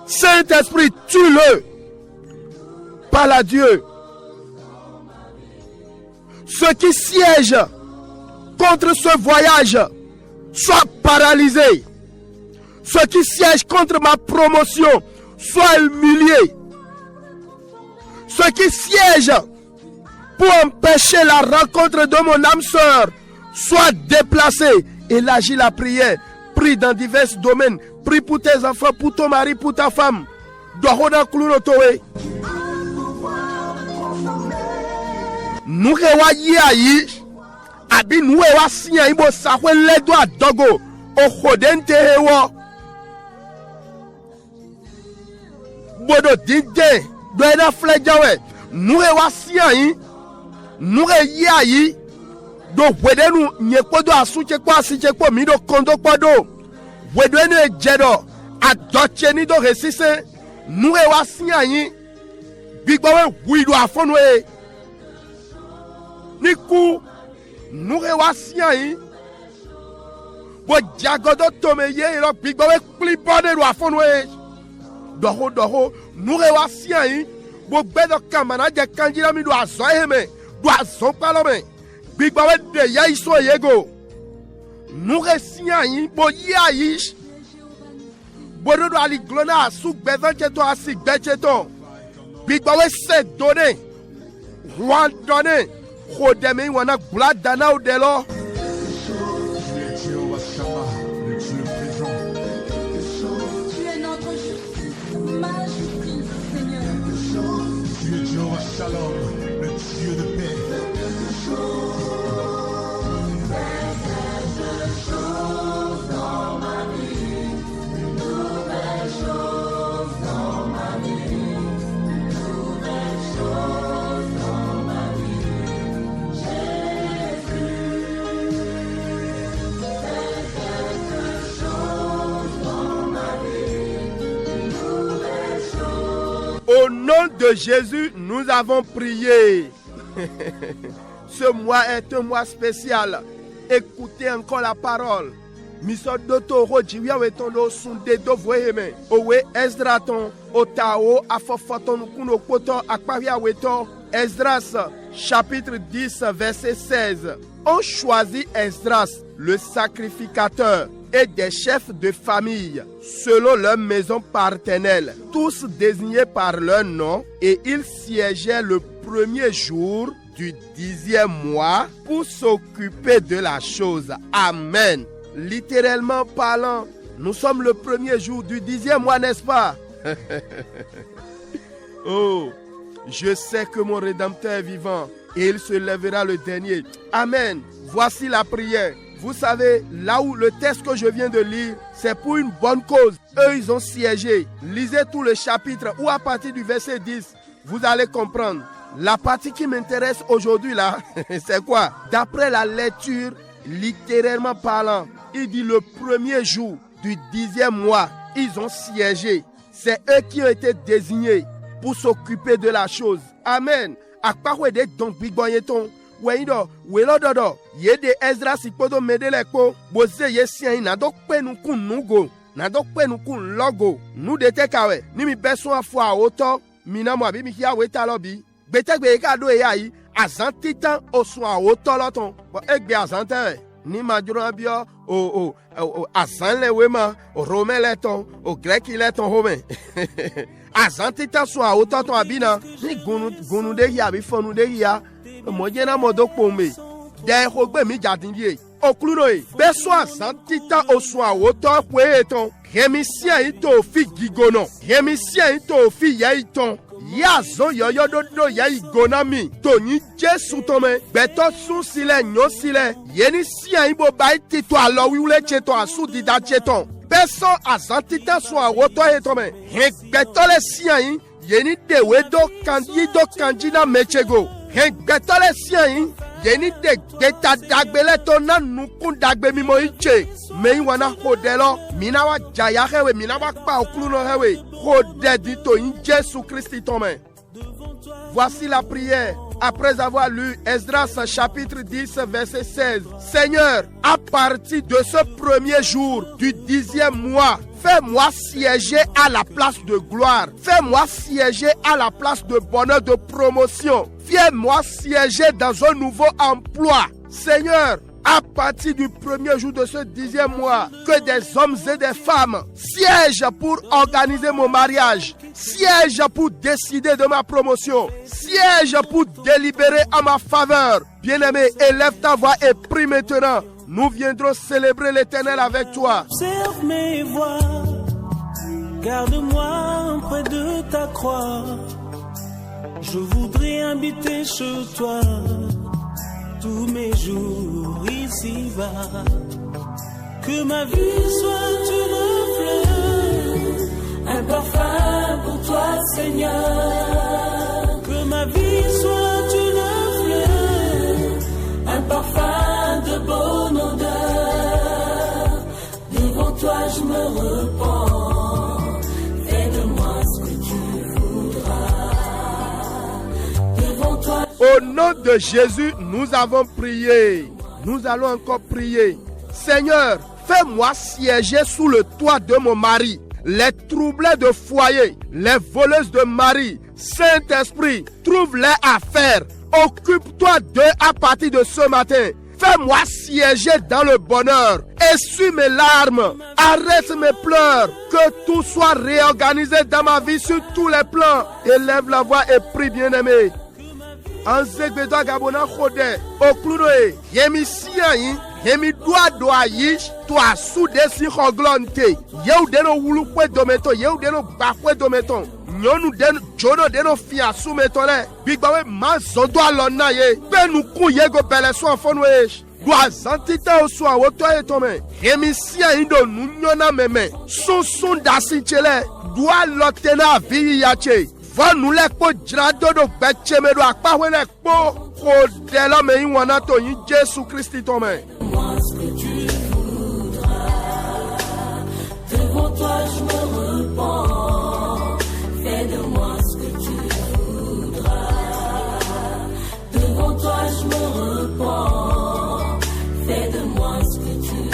Saint-Esprit, tue-le. Parle à Dieu. Ce qui siège contre ce voyage, soit paralysé. Ceux qui siègent contre ma promotion soient humiliés. Ceux qui siègent pour empêcher la rencontre de mon âme sœur soient déplacés. Élargis la prière. Prie dans divers domaines. Prie pour tes enfants, pour ton mari, pour ta femme. Nous revoyons abi nous ewa siya ibo sakwe ledo adogo o khodente hewo bodo dinde do ena flejawe nous ewa siya yi nous reya yi do wedenu nyekodo asuche kwa asiche kwa mi do kondo kodo wedenu ejedo adoche ni do resise nous ewa siya yi bigbawe wido afonwe niku nous rewassiens bo diagodo tomeye ro bigbawe klibode ro afonwe doho nous rewassiens bo bedo kamana je kanjira mi do azo heme do azo palome bigbawe de ya iso yego nous rewassiens bo yayish bo do ali glona asu bevanche to asik becheto bigbawe se donné roi donné Rodeme wana gula dana udelo. Tu es notre justice, ma justice, Seigneur. Tu es Jéhovah Shalom, le Dieu de paix. Au nom de Jésus, nous avons prié. Ce mois est un mois spécial. Écoutez encore la parole. Misodoto rojiwia wetondo sunde do voyeme. Owe Esdraton otao afofoton kuno poto akpavia weto. Esdras chapitre 10 verset 16. On choisit Esdras, le sacrificateur, et des chefs de famille, selon leur maison paternelle, tous désignés par leur nom, et ils siégeaient le premier jour du 10e mois pour s'occuper de la chose. Amen. Littéralement parlant, nous sommes le premier jour du 10e mois, n'est-ce pas? Oh, je sais que mon Rédempteur est vivant et il se lèvera le dernier. Amen. Voici la prière. Vous savez, là où le texte que je viens de lire, c'est pour une bonne cause. Eux, ils ont siégé. Lisez tout le chapitre ou à partir du verset 10, vous allez comprendre. La partie qui m'intéresse aujourd'hui là, c'est quoi? D'après la lecture, littéralement parlant, il dit le premier jour du 10e mois, ils ont siégé. C'est eux qui ont été désignés pour s'occuper de la chose. Amen. Akpahwede donc bigboyeton. Weido, welododo, yede Ezra sikpodo medeleko, boze yesien nadok penukun nugo, nadok penukun logo, nu detekawe, nimi beso afwa oto, minamo abi mikia wetalobi, betekbe ekado eyai, azantitan oswa oto loton, bo ekbe azante, ni majuro abio, azanle wema, o romele ton, o greki le ton home. Azantitan swa oto ton abina, ni gunu de ya bi fonu de ya. Mojena modok pome de hogbe mi jadindie oklunoe beso asantita oswa woto kweton remisia ito fi gigono remisia ito fi yaiton yazo yoyododo yai gonami toni Jesu tome beto sun sile nyo sile yeni sia ibo bai tito alo wiule cheto asu dida cheton beso asantita swa woto etome beto le sia yeni dewe do kanjina mechego Betole sien yeni de geta dagbele to na nukun dagbe mi mo iche me wana hodelo minawa jaya hewe minawa pa okluno hewe hode dito in Jésus Christ tome. Voici la prière après avoir lu Esdras chapitre 10 verset 16. Seigneur, à partir de ce premier jour du 10e mois, fais-moi siéger à la place de gloire. Fais-moi siéger à la place de bonheur, de promotion. Fais-moi siéger dans un nouveau emploi. Seigneur, à partir du premier jour de ce 10e mois, que des hommes et des femmes siègent pour organiser mon mariage, siègent pour décider de ma promotion, siègent pour délibérer en ma faveur. Bien-aimé, élève ta voix et prie maintenant. Nous viendrons célébrer l'Éternel avec toi. Observe mes voies, garde-moi près de ta croix. Je voudrais habiter chez toi tous mes jours ici-bas. Que ma vie soit une fleur, un parfum pour toi, Seigneur. Que ma vie soit une fleur, un parfum de bonne odeur. Devant toi je me repens, fais de moi ce que tu voudras. Devant toi. Au nom de Jésus, nous avons prié. Nous allons encore prier. Seigneur, fais-moi siéger sous le toit de mon mari. Les troublés de foyer, les voleuses de mari, Saint-Esprit, trouve-les à faire. Occupe-toi d'eux à partir de ce matin. Fais-moi siéger dans le bonheur. Essuie mes larmes. Arrête mes pleurs. Que tout soit réorganisé dans ma vie sur tous les plans. Élève la voix et prie, bien-aimé. Anzegbedo Gabona Khode, Oklunoe, Yemi Siayi, Yemi Doa Yi, Toi Soude Si Hoglonte, Yeudeno Wulukwe Dometo, Yeudeno Bakwe Dometon, Nyonu Den, Jono Deno Fia Soumetole, Big Bawe Mazodo Alona Ye, Benu Kuyego Beleso Fonwe, Doa Zantita Oswa, Otoye Tome, Yemi Siayi do Nunyona Meme, Sunsun Dasinchele, Doa Lotena Vi Yache. Nous les po drado do beche me do akpa we les po ko de la me wana to yin Jésus Christ tome. Devant toi je me repens, fais de moi ce que tu voudras. Devant toi je me repens, fais de moi ce que tu voudras.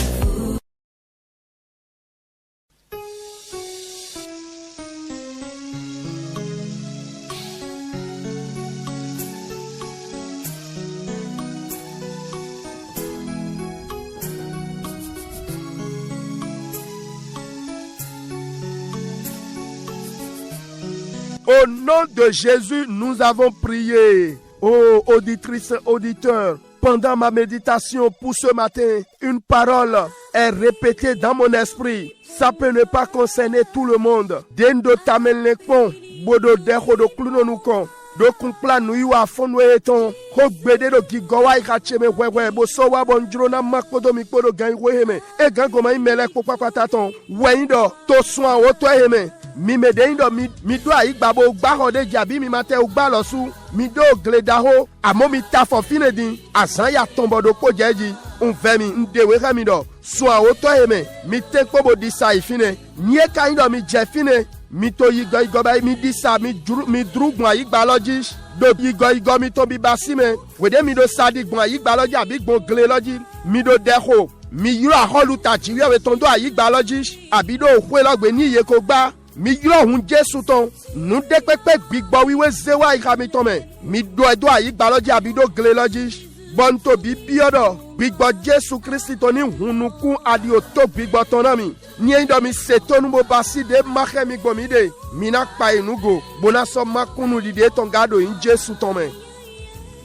Au nom de Jésus, nous avons prié. Oh, auditrices, auditeurs, pendant ma méditation pour ce matin, une parole est répétée dans mon esprit. Ça peut ne pas concerner tout le monde. Dendo tamelekon, bodo deho do klunonukon. Do kumpla nuyu afonu eton ho gbede do gigowa ikacheme wewe bo so wa bonjuro na makodo mi kodo gan weheme e gan goma imele popapata ton weindo to soan oto eheme mi medeindo mi do aigbabo gbahode jabi mi mate ugba losu mi do gledaho amo mi ta fo finedin azan ya tombo do pojeji unvemi ndewe kamido soan oto eheme mi tekpo bo disa ifine nye kaindo mi jefine mi to yigo ba mi disa mi drugwa igbaloji do yigo mi to bi basime wede mi do sadi gwa igbaloji abi gbon gle loji mi do deho mi yiro aholu tajiwe we ton do igbaloji abi do hwe logbe ni iye ko gba mi yiro hun Jesu ton nu de pepe gbigbo wiwe zewa ikami ton mi do edo igbaloji abi do gle loji bon to bi biodo gbigbo Jesu Kristi to ni hunuku adi o to gbigbo ton na mi ni ndo mi setonu mo basi de mache mi gbo mi de mi na pa enugo bona so makunu dide ton gado in Jesu ton men.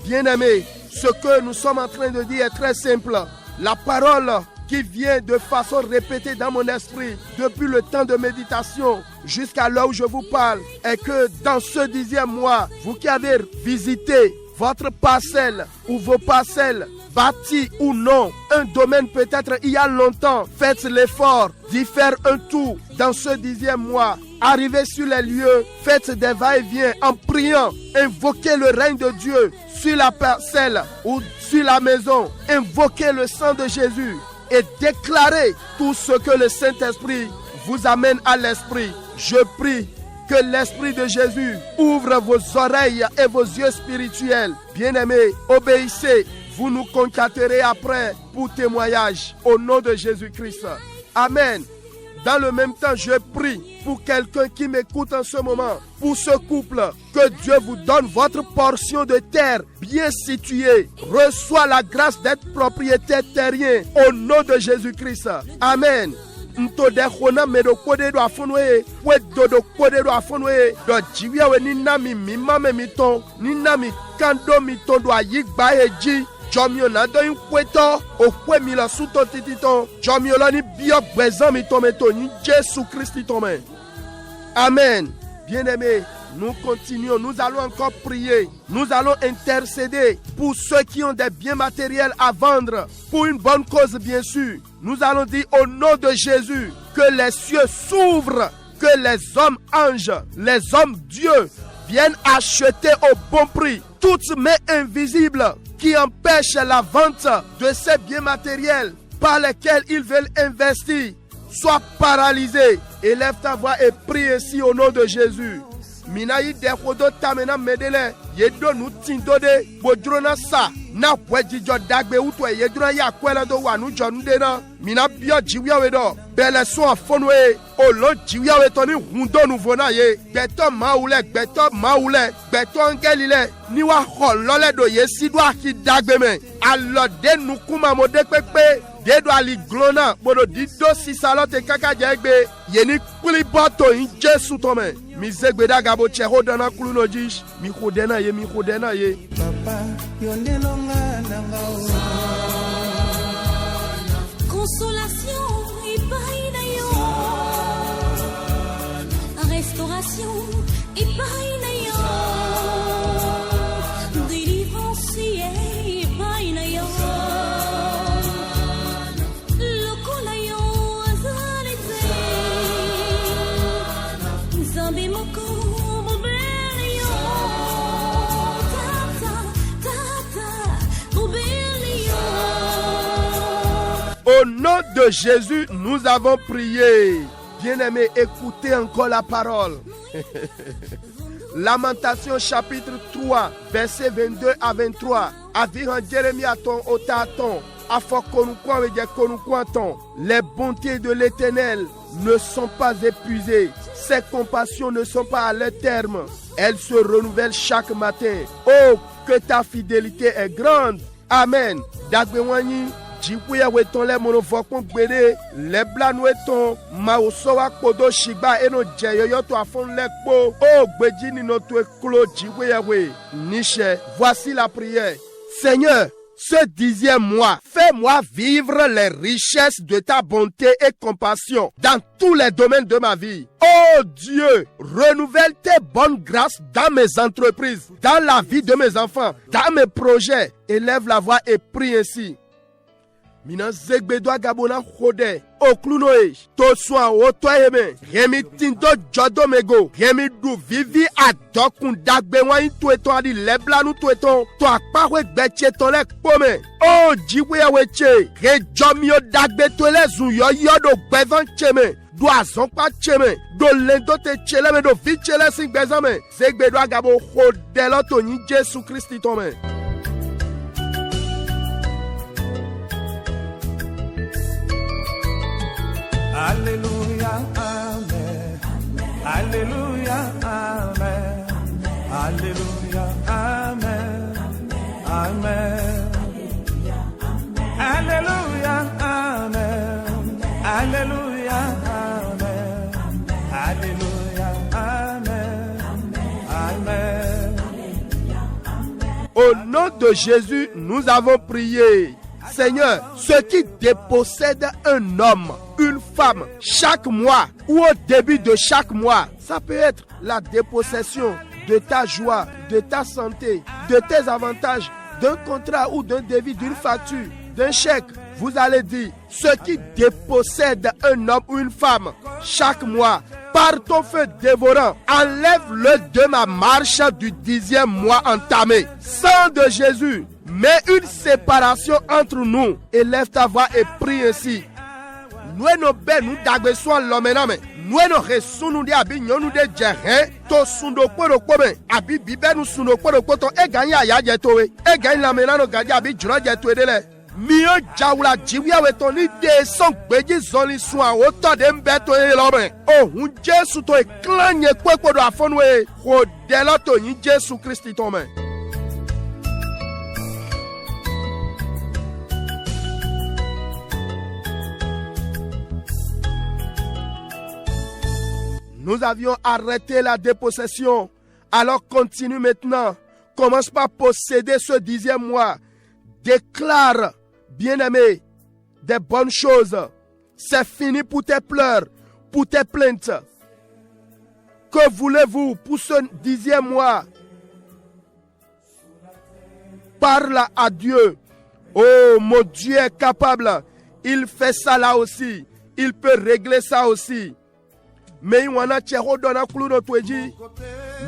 Bien-aimé, ce que nous sommes en train de dire est très simple. La parole qui vient de façon répétée dans mon esprit depuis le temps de méditation jusqu'à l'heure où je vous parle est que dans ce 10e mois, vous qui avez visité votre parcelle ou vos parcelles, bâti ou non, un domaine peut-être il y a longtemps, faites l'effort d'y faire un tour dans ce 10e mois. Arrivez sur les lieux, faites des va-et-vient en priant, invoquez le règne de Dieu sur la parcelle ou sur la maison, invoquez le sang de Jésus et déclarez tout ce que le Saint-Esprit vous amène à l'esprit. Je prie que l'Esprit de Jésus ouvre vos oreilles et vos yeux spirituels. Bien-aimés, obéissez. Vous nous contacterez après pour témoignage au nom de Jésus-Christ. Amen. Dans le même temps, je prie pour quelqu'un qui m'écoute en ce moment, pour ce couple, que Dieu vous donne votre portion de terre bien située. Reçois la grâce d'être propriétaire terrien au nom de Jésus-Christ. Amen. Ntode khona medo kode do afonwe we dodo kode do afonwe do jiwia we ni nami mi mame mi ton ni nami kando mi ton do ayigba eji jomio na do yin kweto okwe mi la suto tititon jomio la ni bio gbezan mi ton meto ni Jésus Christ ton men. Amen. Bien-aimés, nous continuons, nous allons encore prier, nous allons intercéder pour ceux qui ont des biens matériels à vendre, pour une bonne cause bien sûr. Nous allons dire au nom de Jésus que les cieux s'ouvrent, que les hommes anges, les hommes dieux viennent acheter au bon prix toutes mains invisibles qui empêchent la vente de ces biens matériels par lesquels ils veulent investir. Sois paralysé. Élève ta voix et prie ainsi au nom de Jésus. Minayi dekodo tamena medele yedo nutindode bodrona sa na pwejijo dagbe utwe yedrona ya kwela do wanu jonde na mina bio jiwia wedo bele so afonwe olo jiwia we toni hundo nouveau na ye beto maule beto angelile niwa holole do yesido aki dagbe me alode nukuma mode pepe dedo ali glona bodo dido sisalote kaka jegbe yeni kuli boto in Jesu tome mi zegbeda gabo cheho dana kuluno jish mi khodena ye papa yonelonga nanga consolation epai na yo restauration epai na yo délivrance epai na yo lokola yo azalete nzambe moko mobele yo tata mobele yo. Au nom de Jésus, nous avons prié. Bien-aimés, écoutez encore la parole. Lamentation chapitre 3, versets 22 à 23. Aviran Jérémie à ton otaton. Les bontés de l'Éternel ne sont pas épuisées. Ses compassions ne sont pas à leur terme. Elles se renouvellent chaque matin. Oh, que ta fidélité est grande. Amen. Dagwewani. Jiwuya weton le monovokon gbede le blan weton maosowa kodo shigba eno jeyoyo to afon lekpo o gbeji ni no to eklo jiwuya we niche. Voici la prière. Seigneur, ce 10e mois, fais-moi vivre les richesses de ta bonté et compassion dans tous les domaines de ma vie. Oh Dieu, renouvelle tes bonnes grâces dans mes entreprises, dans la vie de mes enfants, dans mes projets. Élève la voix et prie ainsi. Mina zegbedo agabona khode oklunoe to soa otoyeme remi tindo jodomego remi du vivi adokun dagbe wan to eton adi leblanu to eton to apahwe gbeche to le pome o jiwe aweche re jomio dagbe to le zun yo yodo gbevan cheme do azonpa cheme do lendo te cheleme do vi chele sin gbezame zegbedo agabo khode lo to yin Jésus Christ tome. Alléluia, amen. Alléluia, amen. Alléluia, amen. Amen. Alléluia, amen. Alléluia, amen. Alléluia, amen. Amen. Au nom de Jésus, nous avons prié. Seigneur, ceux qui dépossèdent un homme, une femme, chaque mois ou au début de chaque mois, ça peut être la dépossession de ta joie, de ta santé, de tes avantages, d'un contrat ou d'un débit, d'une facture, d'un chèque. Vous allez dire, ceux qui dépossèdent un homme ou une femme chaque mois, par ton feu dévorant, enlève-le de ma marche du 10e mois entamé. Sang de Jésus, mets une séparation entre nous. Élève ta voix et prie ainsi. Nous no ben nous dagbe so lomename. Nous no resunu de abi nyonu de jehen to sundo poro pobe. Abi bibe nu sundo poro poto e ganya ya je towe. E ganya la menano gaja abi jura je to edele. Mio jawla jiwia wetoni de son gbeji zoli sun awo to de mbeto e lobe. Ohun Jesu to e klanye kwepo do afonwe. Ko de loto yin Jesu Christi to men. Nous avions arrêté la dépossession. Alors continue maintenant. Commence par posséder ce 10e mois. Déclare, bien-aimé, des bonnes choses. C'est fini pour tes pleurs, pour tes plaintes. Que voulez-vous pour ce 10e mois? Parle à Dieu. Oh, mon Dieu est capable. Il fait ça là aussi. Il peut régler ça aussi. Mais il y a tchero dona kulu no tweji.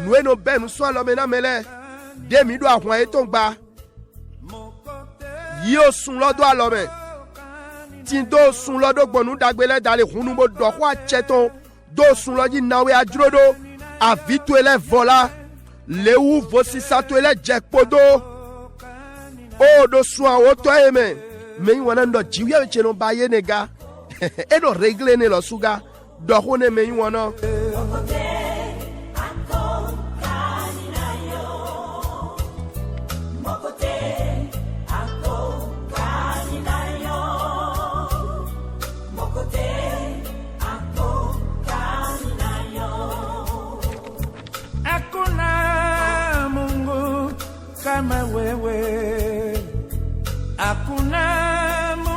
Nous no ben so lo mena mele. Demi do ahwan etongba. Yo sun lo do alome. Tindo sun lo do gbonu dagbele dale hunu mo do kwa cheton. Do sun lo ji nawe adrodo. Avitu ele vola. Lewu vosi sato ele jekpodo. Oh do soin oto eme. Mais il y a ndo jiwe cheno baye nega. E do regle ne lo suga. Dohone me yuana. Hakuna Mungu kama wewe. Hakuna Mungu.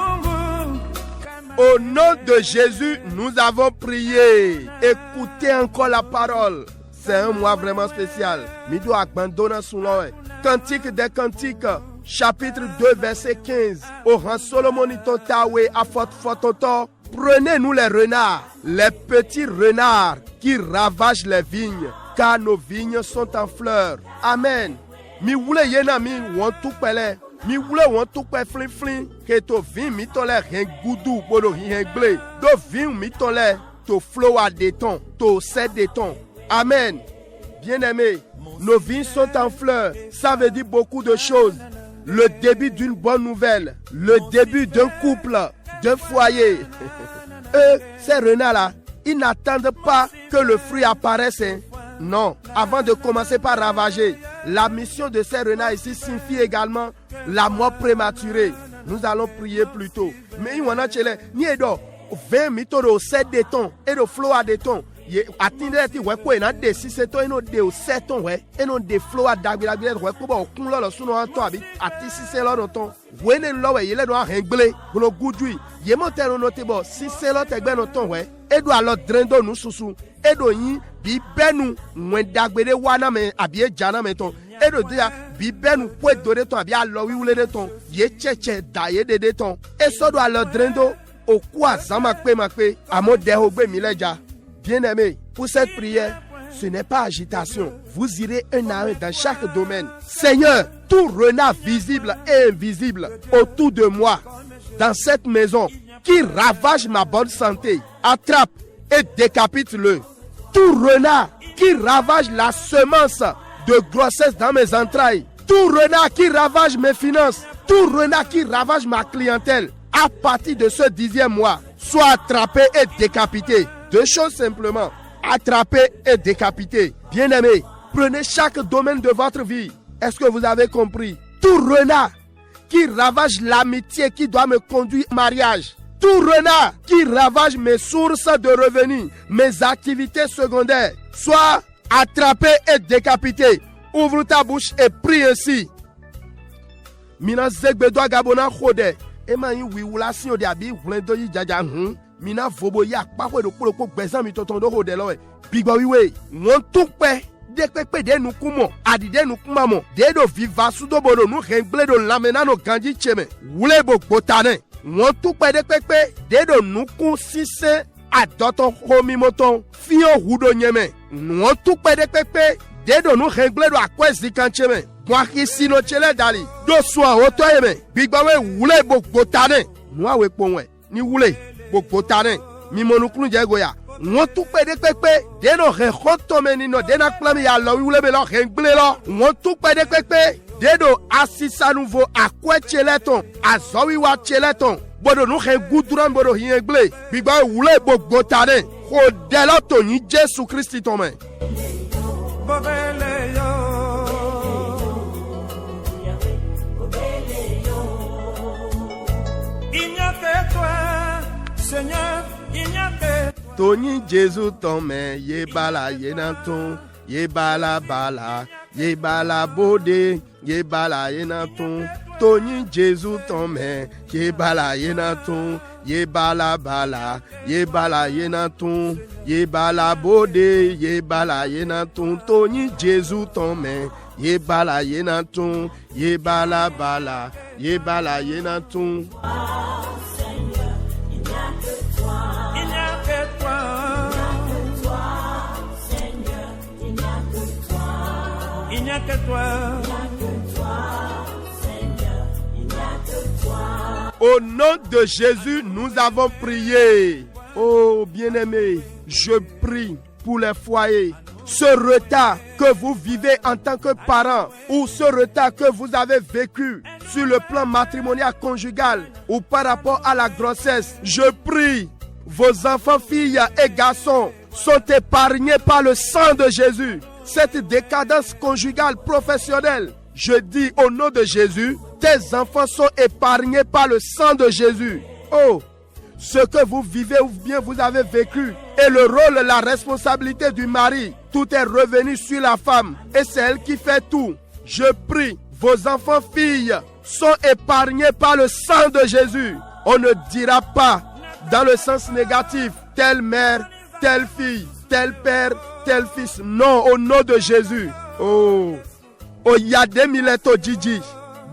Au nom de Jésus, nous avons prié. Écoutez encore la parole. C'est un mois vraiment spécial. Mido abandonne son nom. Cantique des Cantiques, chapitre 2, verset 15. Au rang Solomoniton Tawe à Fototo. Prenez-nous les renards, les petits renards qui ravagent les vignes, car nos vignes sont en fleurs. Amen. Mi wule yena mi wantu pele. Mi wule wantu pe flin flin. Que to vin mi tole rien goudou bodo rien blé. Do vin mi tole to flow à déton, to set déton. Amen. Bien-aimés, nos vignes sont en fleurs. Ça veut dire beaucoup de choses. Le début d'une bonne nouvelle. Le début d'un couple, d'un foyer. Ces renards-là, ils n'attendent pas que le fruit apparaisse. Hein. Non, avant de commencer par ravager. La mission de ces renards ici signifie également la mort prématurée. Nous allons prier plus tôt. Mais il y a chele ni edo 20 mito de 7 de ton et de flow à de ton. Ye atinde ti we ko ena de 6 ton eno de 7 ton we eno de flow à dagbira we ko ba okun lo sunu an to abi ati 6 lo ton. We ne lo we yele do an gble glo gudui. Ye mo tero no te bo 6 lo te gbe no ton we edo alo drendo nu susu edo yin bi benu wen dagbere wana me abi e jana me ton. Edo dia bi benu po do de ton abi alo wi wule de ton ye cheche daye de ton e so do alo drendo oku azama pe ma pe amo de ogbe mi leja. Bien-aimés, pour cette prière, ce n'est pas agitation. Vous irez un à un dans chaque domaine. Seigneur, tout renard visible et invisible autour de moi, dans cette maison, qui ravage ma bonne santé, attrape et décapite-le. Tout renard qui ravage la semence de grossesse dans mes entrailles. Tout renard qui ravage mes finances. Tout renard qui ravage ma clientèle. À partir de ce 10e mois, soit attrapé et décapité. Deux choses simplement, attraper et décapiter. Bien-aimés, prenez chaque domaine de votre vie. Est-ce que vous avez compris? Tout renard qui ravage l'amitié qui doit me conduire au mariage. Tout renard qui ravage mes sources de revenus, mes activités secondaires. Soit attrapé et décapité. Ouvre ta bouche et prie ainsi. Mina zegbedo gabona khode. Ema yin wiwula si odi abi wlendo yi jaja hun. Mina vobo ya pakwe do poloko bezan mi totondo ho de lowe. Bigba wiwe, won tukpe de pepe de nu kumo, adide nu kumamo, de do viva sudo bodo nu rengle do lamena no ganji cheme. Wule bo botane. Won tukpe de pepe de do nu kun sise adoton homi moton fion hudo nyeme. Won tukpe de pepe de do nu rengle do akwezi kancheme. Mwaki sino chele dali. Do soa oto yeme. Bigba we wule bo botane. Nwa we ponwe. Ni wule botane mi monukunu jegoya won tu pe de pepe de no re khoto menino de na klami ya lo wule be lo rengle lo won tu pe de pepe dedo asisa nouveau akwe cheleton azowi wa cheleton bodo nou gen goudran bodo hiengle bigba wule bo gotane ko delato ni Jésus Christ tome Il n'y a que toi, Seigneur, il n'y a que toi. Tony Jésus tome ye bala ye nanton ye bala bala ye bala bode ye bala ye nanton Tony Jésus tome ye bala ye nanton ye bala bala ye bala ye nanton ye bala bode ye bala ye nanton Tony Jésus tome ye bala ye nanton ye bala bala ye bala ye nanton. Il n'y a que toi, Seigneur, il n'y a que toi. Au nom de Jésus, nous avons prié. Oh bien-aimé, je prie pour les foyers. Ce retard que vous vivez en tant que parent ou ce retard que vous avez vécu sur le plan matrimonial conjugal ou par rapport à la grossesse, je prie, vos enfants, filles et garçons sont épargnés par le sang de Jésus. Cette décadence conjugale professionnelle, je dis au nom de Jésus, tes enfants sont épargnés par le sang de Jésus. Oh, ce que vous vivez ou bien vous avez vécu et le rôle, la responsabilité du mari, tout est revenu sur la femme et c'est elle qui fait tout. Je prie, vos enfants, filles sont épargnés par le sang de Jésus. On ne dira pas dans le sens négatif, telle mère, telle fille, tel père, tel fils. Non, au nom de Jésus. Oh, oh, yade mileto djidji.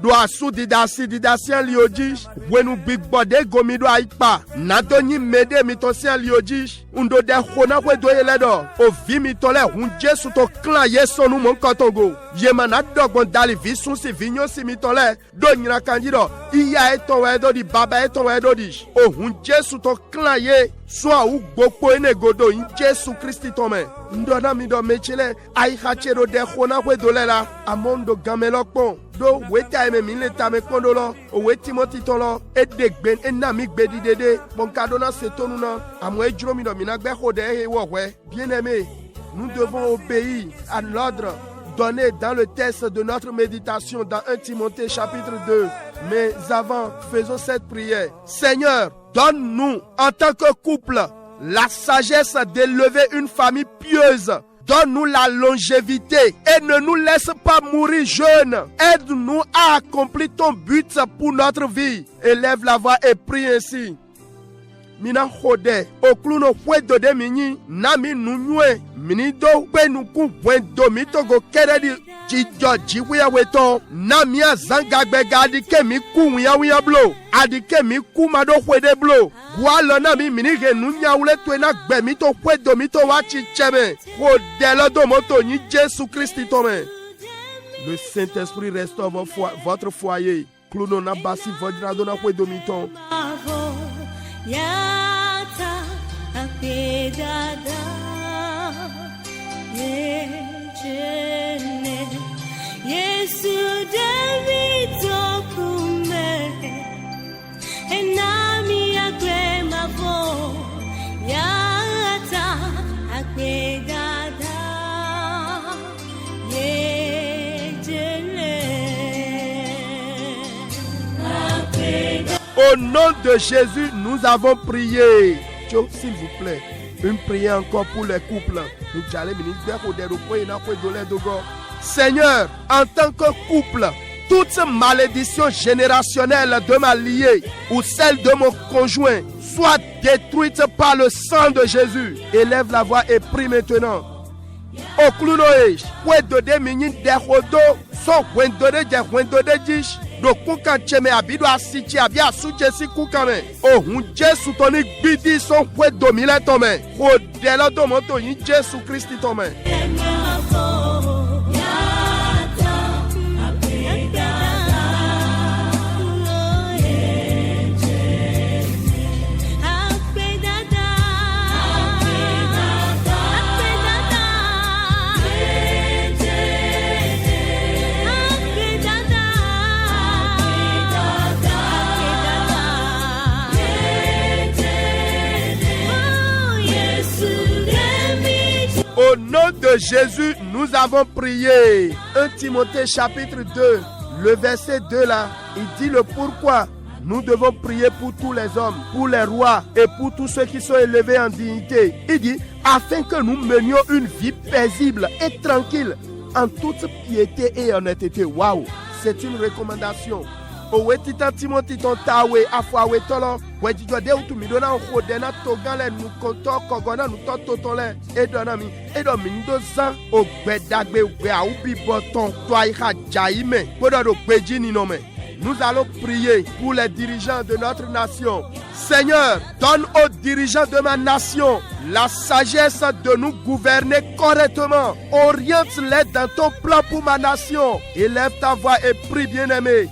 Do asu didasi didasian liodji. Wenu big bode gomi do aikpa. Nadoni mede mitosian liodji. Undo de khona kwe doye ledo. O vi mitole hunje suto klan yesonu mon kotongo. Yemana dogbon dali visun si vinyo si mitole. Do nyina kandido. Iya eton wedo di baba eton wedo di. O hunje suto klan ye. Soit ou gboko ene godo in Jésus Christ tome. Ndona mi do mechele ai hachero de khona kwe dolela. Amondo gamelokpon. Do weta eme min leta me kondolo. O weti moti tolo. E degben enami gbedi dede. Bon kadona setonu na. Amwe jromi do minagbe khode he wowe. Bien-aimé, nous devons obéir à l'ordre donné dans le texte de notre méditation dans 1 Timothée chapitre 2. Mais avant, faisons cette prière. Seigneur, donne-nous en tant que couple la sagesse d'élever une famille pieuse. Donne-nous la longévité et ne nous laisse pas mourir jeunes. Aide-nous à accomplir ton but pour notre vie. Élève la voix et prie ainsi. Mina khode okluno kwedo de mini nami nunywe mini do kwenu ku wendo mitogo keredi jijo jiwe weto nami azanga gadi kemi ku wiya blo adike mi ku mado kwede blo gwalo nami mini genunya ule twena gbe mito kwedo mito wachi cheme kodelo do moto ni Jésus Christ tome. Le Saint-Esprit restaure votre foyer. Kluno na basi vodrado na kwedo mito. Yata apedada yechene Yesu devito kume enami akwe mavo yata apedada yechene apedada. Au nom de Jésus, nous avons prié. Joe, s'il vous plaît, une prière encore pour les couples. Seigneur, en tant que couple, toute malédiction générationnelle de ma liée ou celle de mon conjoint soit détruite par le sang de Jésus. Élève la voix et prie maintenant. Oklunoe, kwedode minyin dehodo, so kwendode de kwendode jish. Do kukan cheme abido asichi abia suche si kukame. O hun Jésus toni gbidi son kwedo mile tome. O delo do moto yin Jésus Christ tome. de Jésus, nous avons prié. 1 Timothée chapitre 2, le verset 2 là, il dit le pourquoi. Nous devons prier pour tous les hommes, pour les rois et pour tous ceux qui sont élevés en dignité. Il dit, afin que nous menions une vie paisible et tranquille, en toute piété et honnêteté. Waouh, c'est une recommandation. Owe titan Timothy ton tawe afwa we tolo we di jode utu mi dona khode na togan le nu konto kogona nu toto le edona mi edo mi ndo san ogbedagbe ogbe aubi boton to ai ha jaime podo do gbeji ni no me. Nous allons prier pour les dirigeants de notre nation. Seigneur, donne aux dirigeants de ma nation la sagesse de nous gouverner correctement. Oriente-les dans ton plan pour ma nation. Élève ta voix et prie, bien-aimé.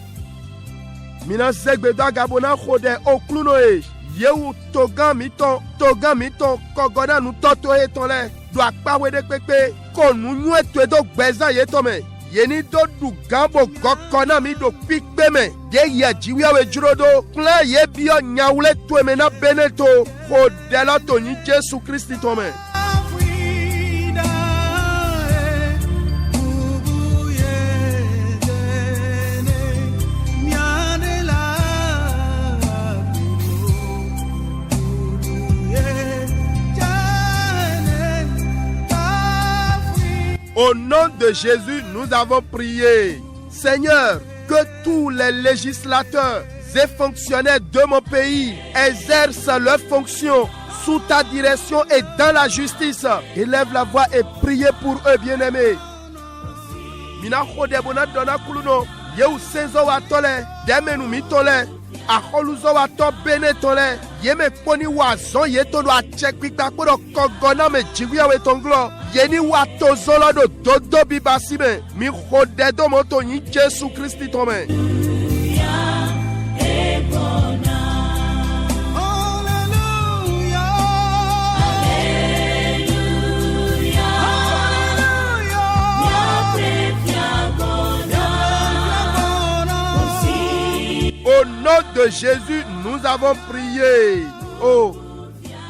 Mina zegbedo gabona khode oklunoe. Yewu togan miton kogona nu toto etole. Do akpawe de pepe ko nu nu etwedo gbeza yetome. Yeni do du gambo gokona mi do pikpe me de ya jiwa we jurodo kla ye bio nyaule to me na beneto ko de la to ni Jésus Christ to me. Au nom de Jésus, nous avons prié. Seigneur, que tous les législateurs et fonctionnaires de mon pays exercent leurs fonctions sous ta direction et dans la justice. Élève la voix et priez pour eux, bien-aimés. Mina khode bona dona kuluno yeu senzo wa tole demenu mi tole akoluzo wa to bene tole yeme poni wa zon yeto do achekpikpa podo kogona me jiwa we tonglo yeni wa to zolo do dodo bibasime mi khode do moto ni Jésus Christ to me. Au nom de Jésus, nous avons prié. Oh,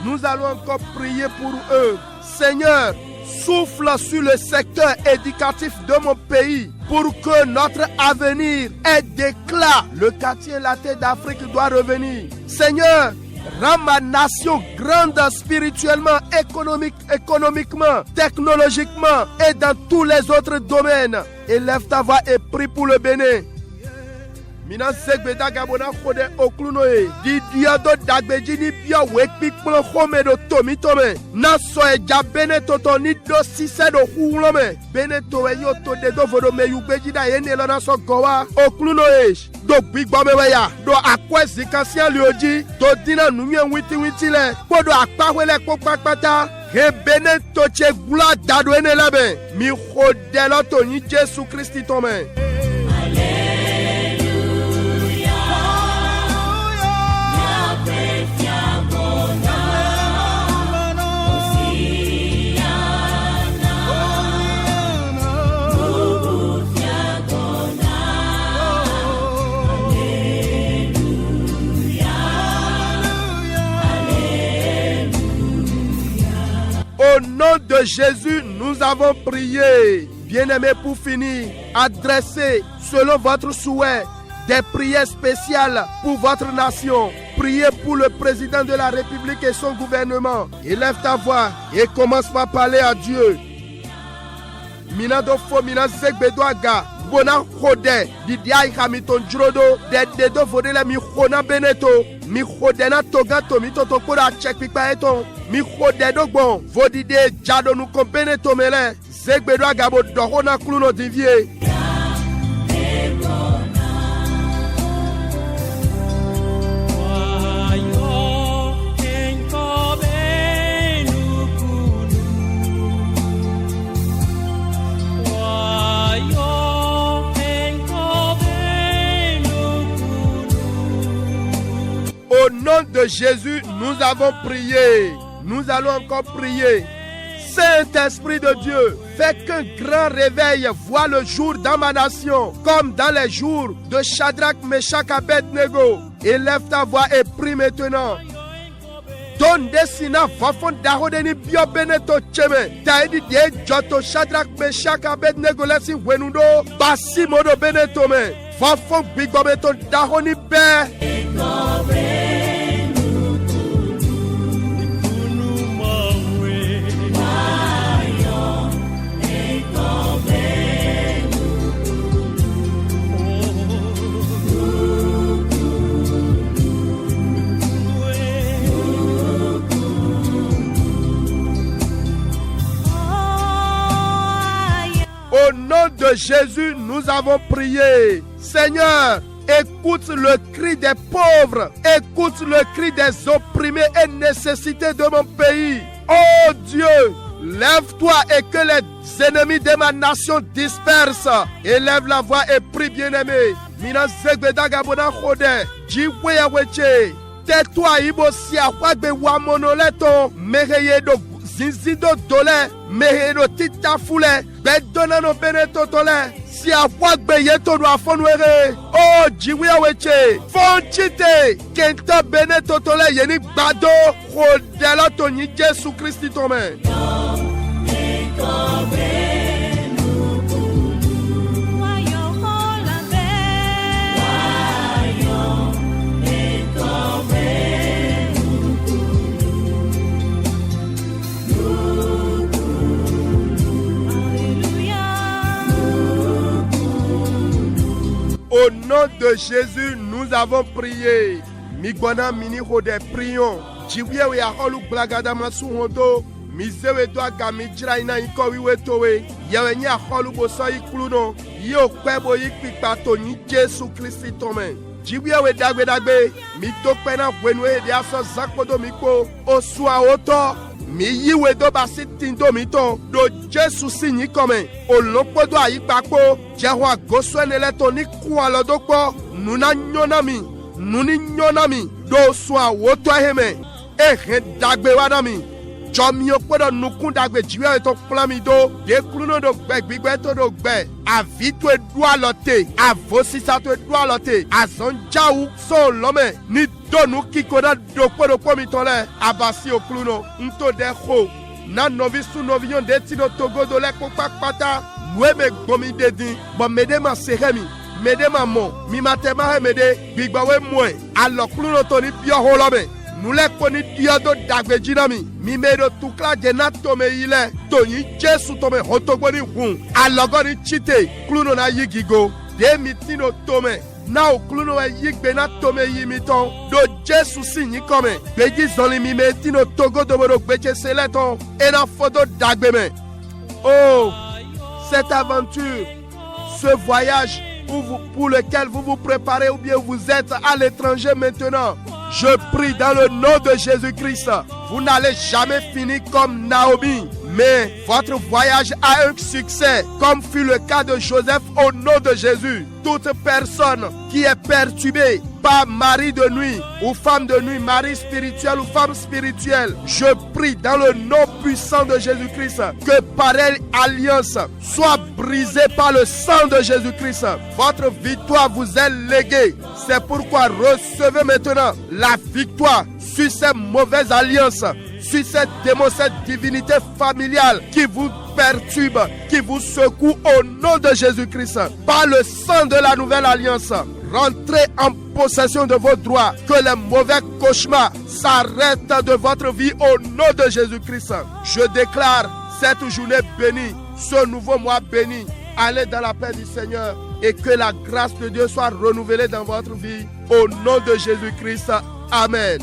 nous allons encore prier pour eux. Seigneur, souffle sur le secteur éducatif de mon pays pour que notre avenir ait d'éclat. Le quartier latin d'Afrique doit revenir. Seigneur, rends ma nation grande spirituellement, économiquement, technologiquement et dans tous les autres domaines. Élève ta voix et prie pour le Bénin. Mina segbeda gabona khode oklunoe di diado dagbeji ni bio wekpi kplo khome do tomi tome na so eja bene toto ni do sise do khulome bene to we yo to de do vodo me yugbeji da yene lo na so gowa oklunoe do gbigbo meweya do akwezi kansian lioji to dina numie witi le podo akpawele popapata he bene to che gula dado ene labe mi khode lo to ni Jésus Christ tome. Au nom de Jésus, nous avons prié. Bien-aimés, pour finir, adressez, selon votre souhait, des prières spéciales pour votre nation. Priez pour le président de la République et son gouvernement. Élève ta voix et commence par parler à Dieu. Minado fo mina zegbedo aga bona khode di diai hamiton jurodo de do vodele mi khona beneto mi khode na toga to mi toto kora check pipa eton mi khode do gbon vodide jado nu ko beneto mele zegbedo aga bo do na kluno divie. Au nom de Jésus, nous avons prié. Nous allons encore prier. Saint-Esprit de Dieu, fais qu'un grand réveil voie le jour dans ma nation, comme dans les jours de Shadrach, Meshach, Abednego. Élève ta voix et prie maintenant. donde sina fafon dahode ni bio beneto cheme taedi die joto Shadrach Meshach Abednego lesi wenundo basi modo beneto me fafon bigbo beto dahoni be Au nom de Jésus, nous avons prié. Seigneur, écoute le cri des pauvres, écoute le cri des opprimés et nécessités de mon pays. Oh Dieu, lève-toi et que les ennemis de ma nation dispersent. Élève la voix et prie, bien-aimé. Mina zegbedaga bona khode, jiwe ya weche. Tais-toi, ibosi akwagbe wa monoleto, mereye do zinzido dole, mereye do titafule, bedona no beneto tole. Si akwagbe yeto do afonwere. Oh, jiwe ya weche. Fonchite, kento beneto tole yeni gbado, khode la toni Jésus Christ tome. Au nom de Jésus, nous avons prié. Migwana mini hode prions. Jiwe ya holu blagada masuhondo. Misewe do agami jira ina iko wiwe towe. Yewe nya holu boso ikluno. Yo kwebo yikpipa to ni Jésus Christ tome. Jiwe dagbe. Mi to pena wenwe de aso zakpodo miko. Osua oto. Mi yiwe do basi tindo mito. Do Jésus sinyi kome. Olokpo do ayikpakpo. Jehwa goswene leto ni kuwa lodokpo. Nuna nyonami. Nuni nyonami. Do swa woto heme. Dagbe wadami. Jomi okpodo nukun dagbe jiwe to plami do. De kluno do gbegbe to do gbe. Avito edua lote. Avosisa to edua lote. Azonja u so lome. Ni donu kikoda do podo pomi tole. Abasi okluno. Nto de ho. Na novisu novion de tino togo do le kopak pata. Nweme gomi dedi. Bon mede ma seremi. Mede ma mo. Mi matema he mede. Bigbawe mwe. Alokluno toni pio holome. Nous les connaissons Diodo dagbe jinami. Mi medo tukla jena tome ile. Toni Jésus tome hotogoni hun. Alogoni chite. Kluno na yigigo. De mitino tome. Na o kluno e yigbe na tome yimiton. Do Jésus sinyi kome. Beji zoni mi metino togo doboro gbeche seleton. Et na photo dagbe me. Oh, cette aventure, ce voyage pour lequel vous vous préparez ou bien vous êtes à l'étranger maintenant. Je prie dans le nom de Jésus-Christ. Vous n'allez jamais finir comme Naomi. Mais votre voyage a un succès, comme fut le cas de Joseph au nom de Jésus. Toute personne qui est perturbée par mari de nuit ou femme de nuit, mari spirituel ou femme spirituelle, je prie dans le nom puissant de Jésus-Christ que pareille alliance soit brisée par le sang de Jésus-Christ. Votre victoire vous est léguée. C'est pourquoi recevez maintenant la victoire sur ces mauvaises alliances, sur cette démon, cette divinité familiale qui vous perturbe, qui vous secoue au nom de Jésus-Christ. Par le sang de la nouvelle alliance, rentrez en possession de vos droits. Que les mauvais cauchemars s'arrêtent de votre vie au nom de Jésus-Christ. Je déclare cette journée bénie, ce nouveau mois béni. Allez dans la paix du Seigneur et que la grâce de Dieu soit renouvelée dans votre vie au nom de Jésus-Christ. Amen.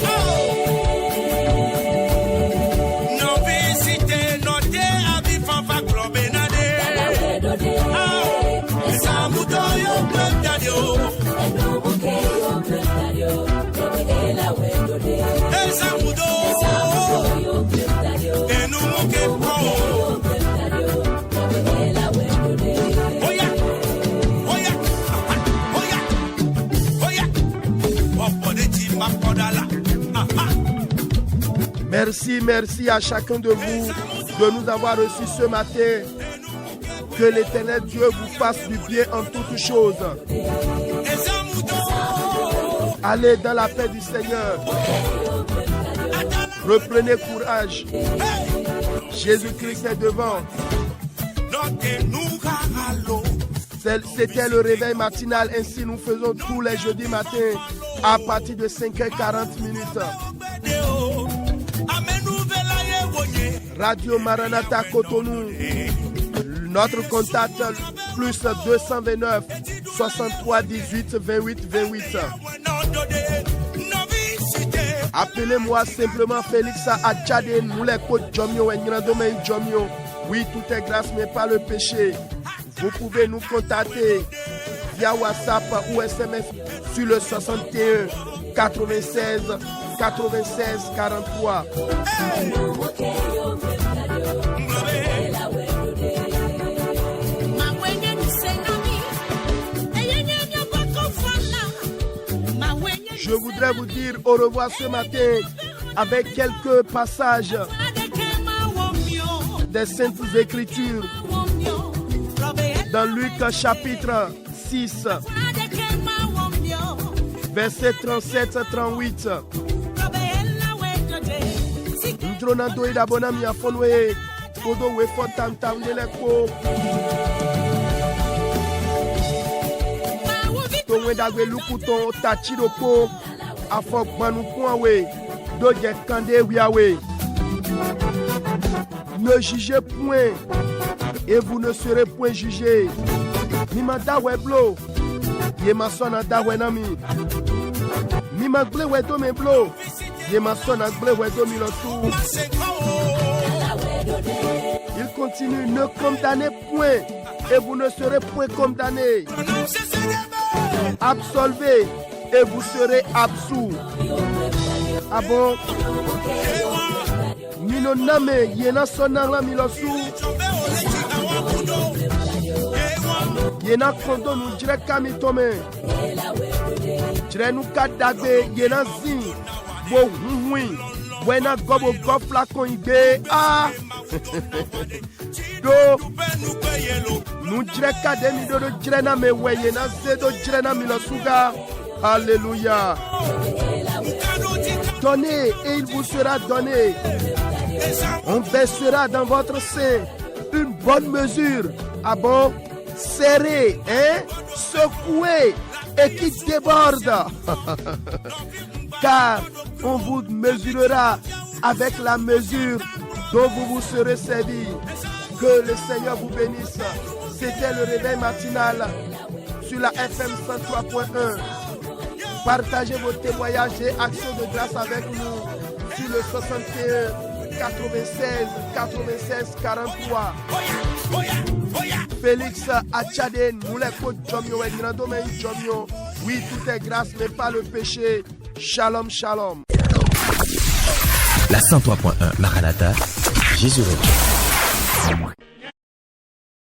Oh! Merci à chacun de vous de nous avoir reçus ce matin. Que l'Éternel Dieu vous fasse du bien en toutes choses. Allez dans la paix du Seigneur. Reprenez courage. Jésus-Christ est devant. C'était le réveil matinal. Ainsi nous faisons tous les jeudis matins à partir de 5h40. Radio Maranatha Cotonou. Notre contact plus 229 63 18 28 28. Appelez-moi simplement Félix Achade Mouleko Djomio et Nrandomen Djomio. Oui, tout est grâce mais pas le péché. Vous pouvez nous contacter via WhatsApp ou SMS sur le 61 96 96 43. Je voudrais vous dire au revoir ce matin avec quelques passages des Saintes Écritures dans Luc chapitre 6, verset 37-38. Ne jugez point et vous ne serez point jugés. Mimanda weblo, yemasona da wenami. Mimagle wedo meblo, yemasona gle wedo milosu. Il continue, ne condamnez point et vous ne serez point condamnés. Absolvez et vous serez absous. Ah bon? Mino name yena sonala milosu. Yena kondo nu jire kami tome. Jire nu kadagbe yena zin. Bo huhui. Wena gobo gofla konigbe. Ah. Do. Nu jire kademi do jire na me we yena zedo jire na milosuga. Alléluia. Donnez et il vous sera donné. On versera dans votre sein une bonne mesure. Ah bon? Serré, hein? Secoué et qui déborde. Car on vous mesurera avec la mesure dont vous vous serez servi. Que le Seigneur vous bénisse. C'était le réveil matinal sur la FM 103.1. Partagez vos témoignages et actions de grâce avec nous sur le 61 96 96 43. Félix Achade Mouleko Djomio et Nrandomen Djomio. Oui, tout est grâce mais pas le péché. Shalom, shalom. La 103.1 Maranatha, Jésus revient.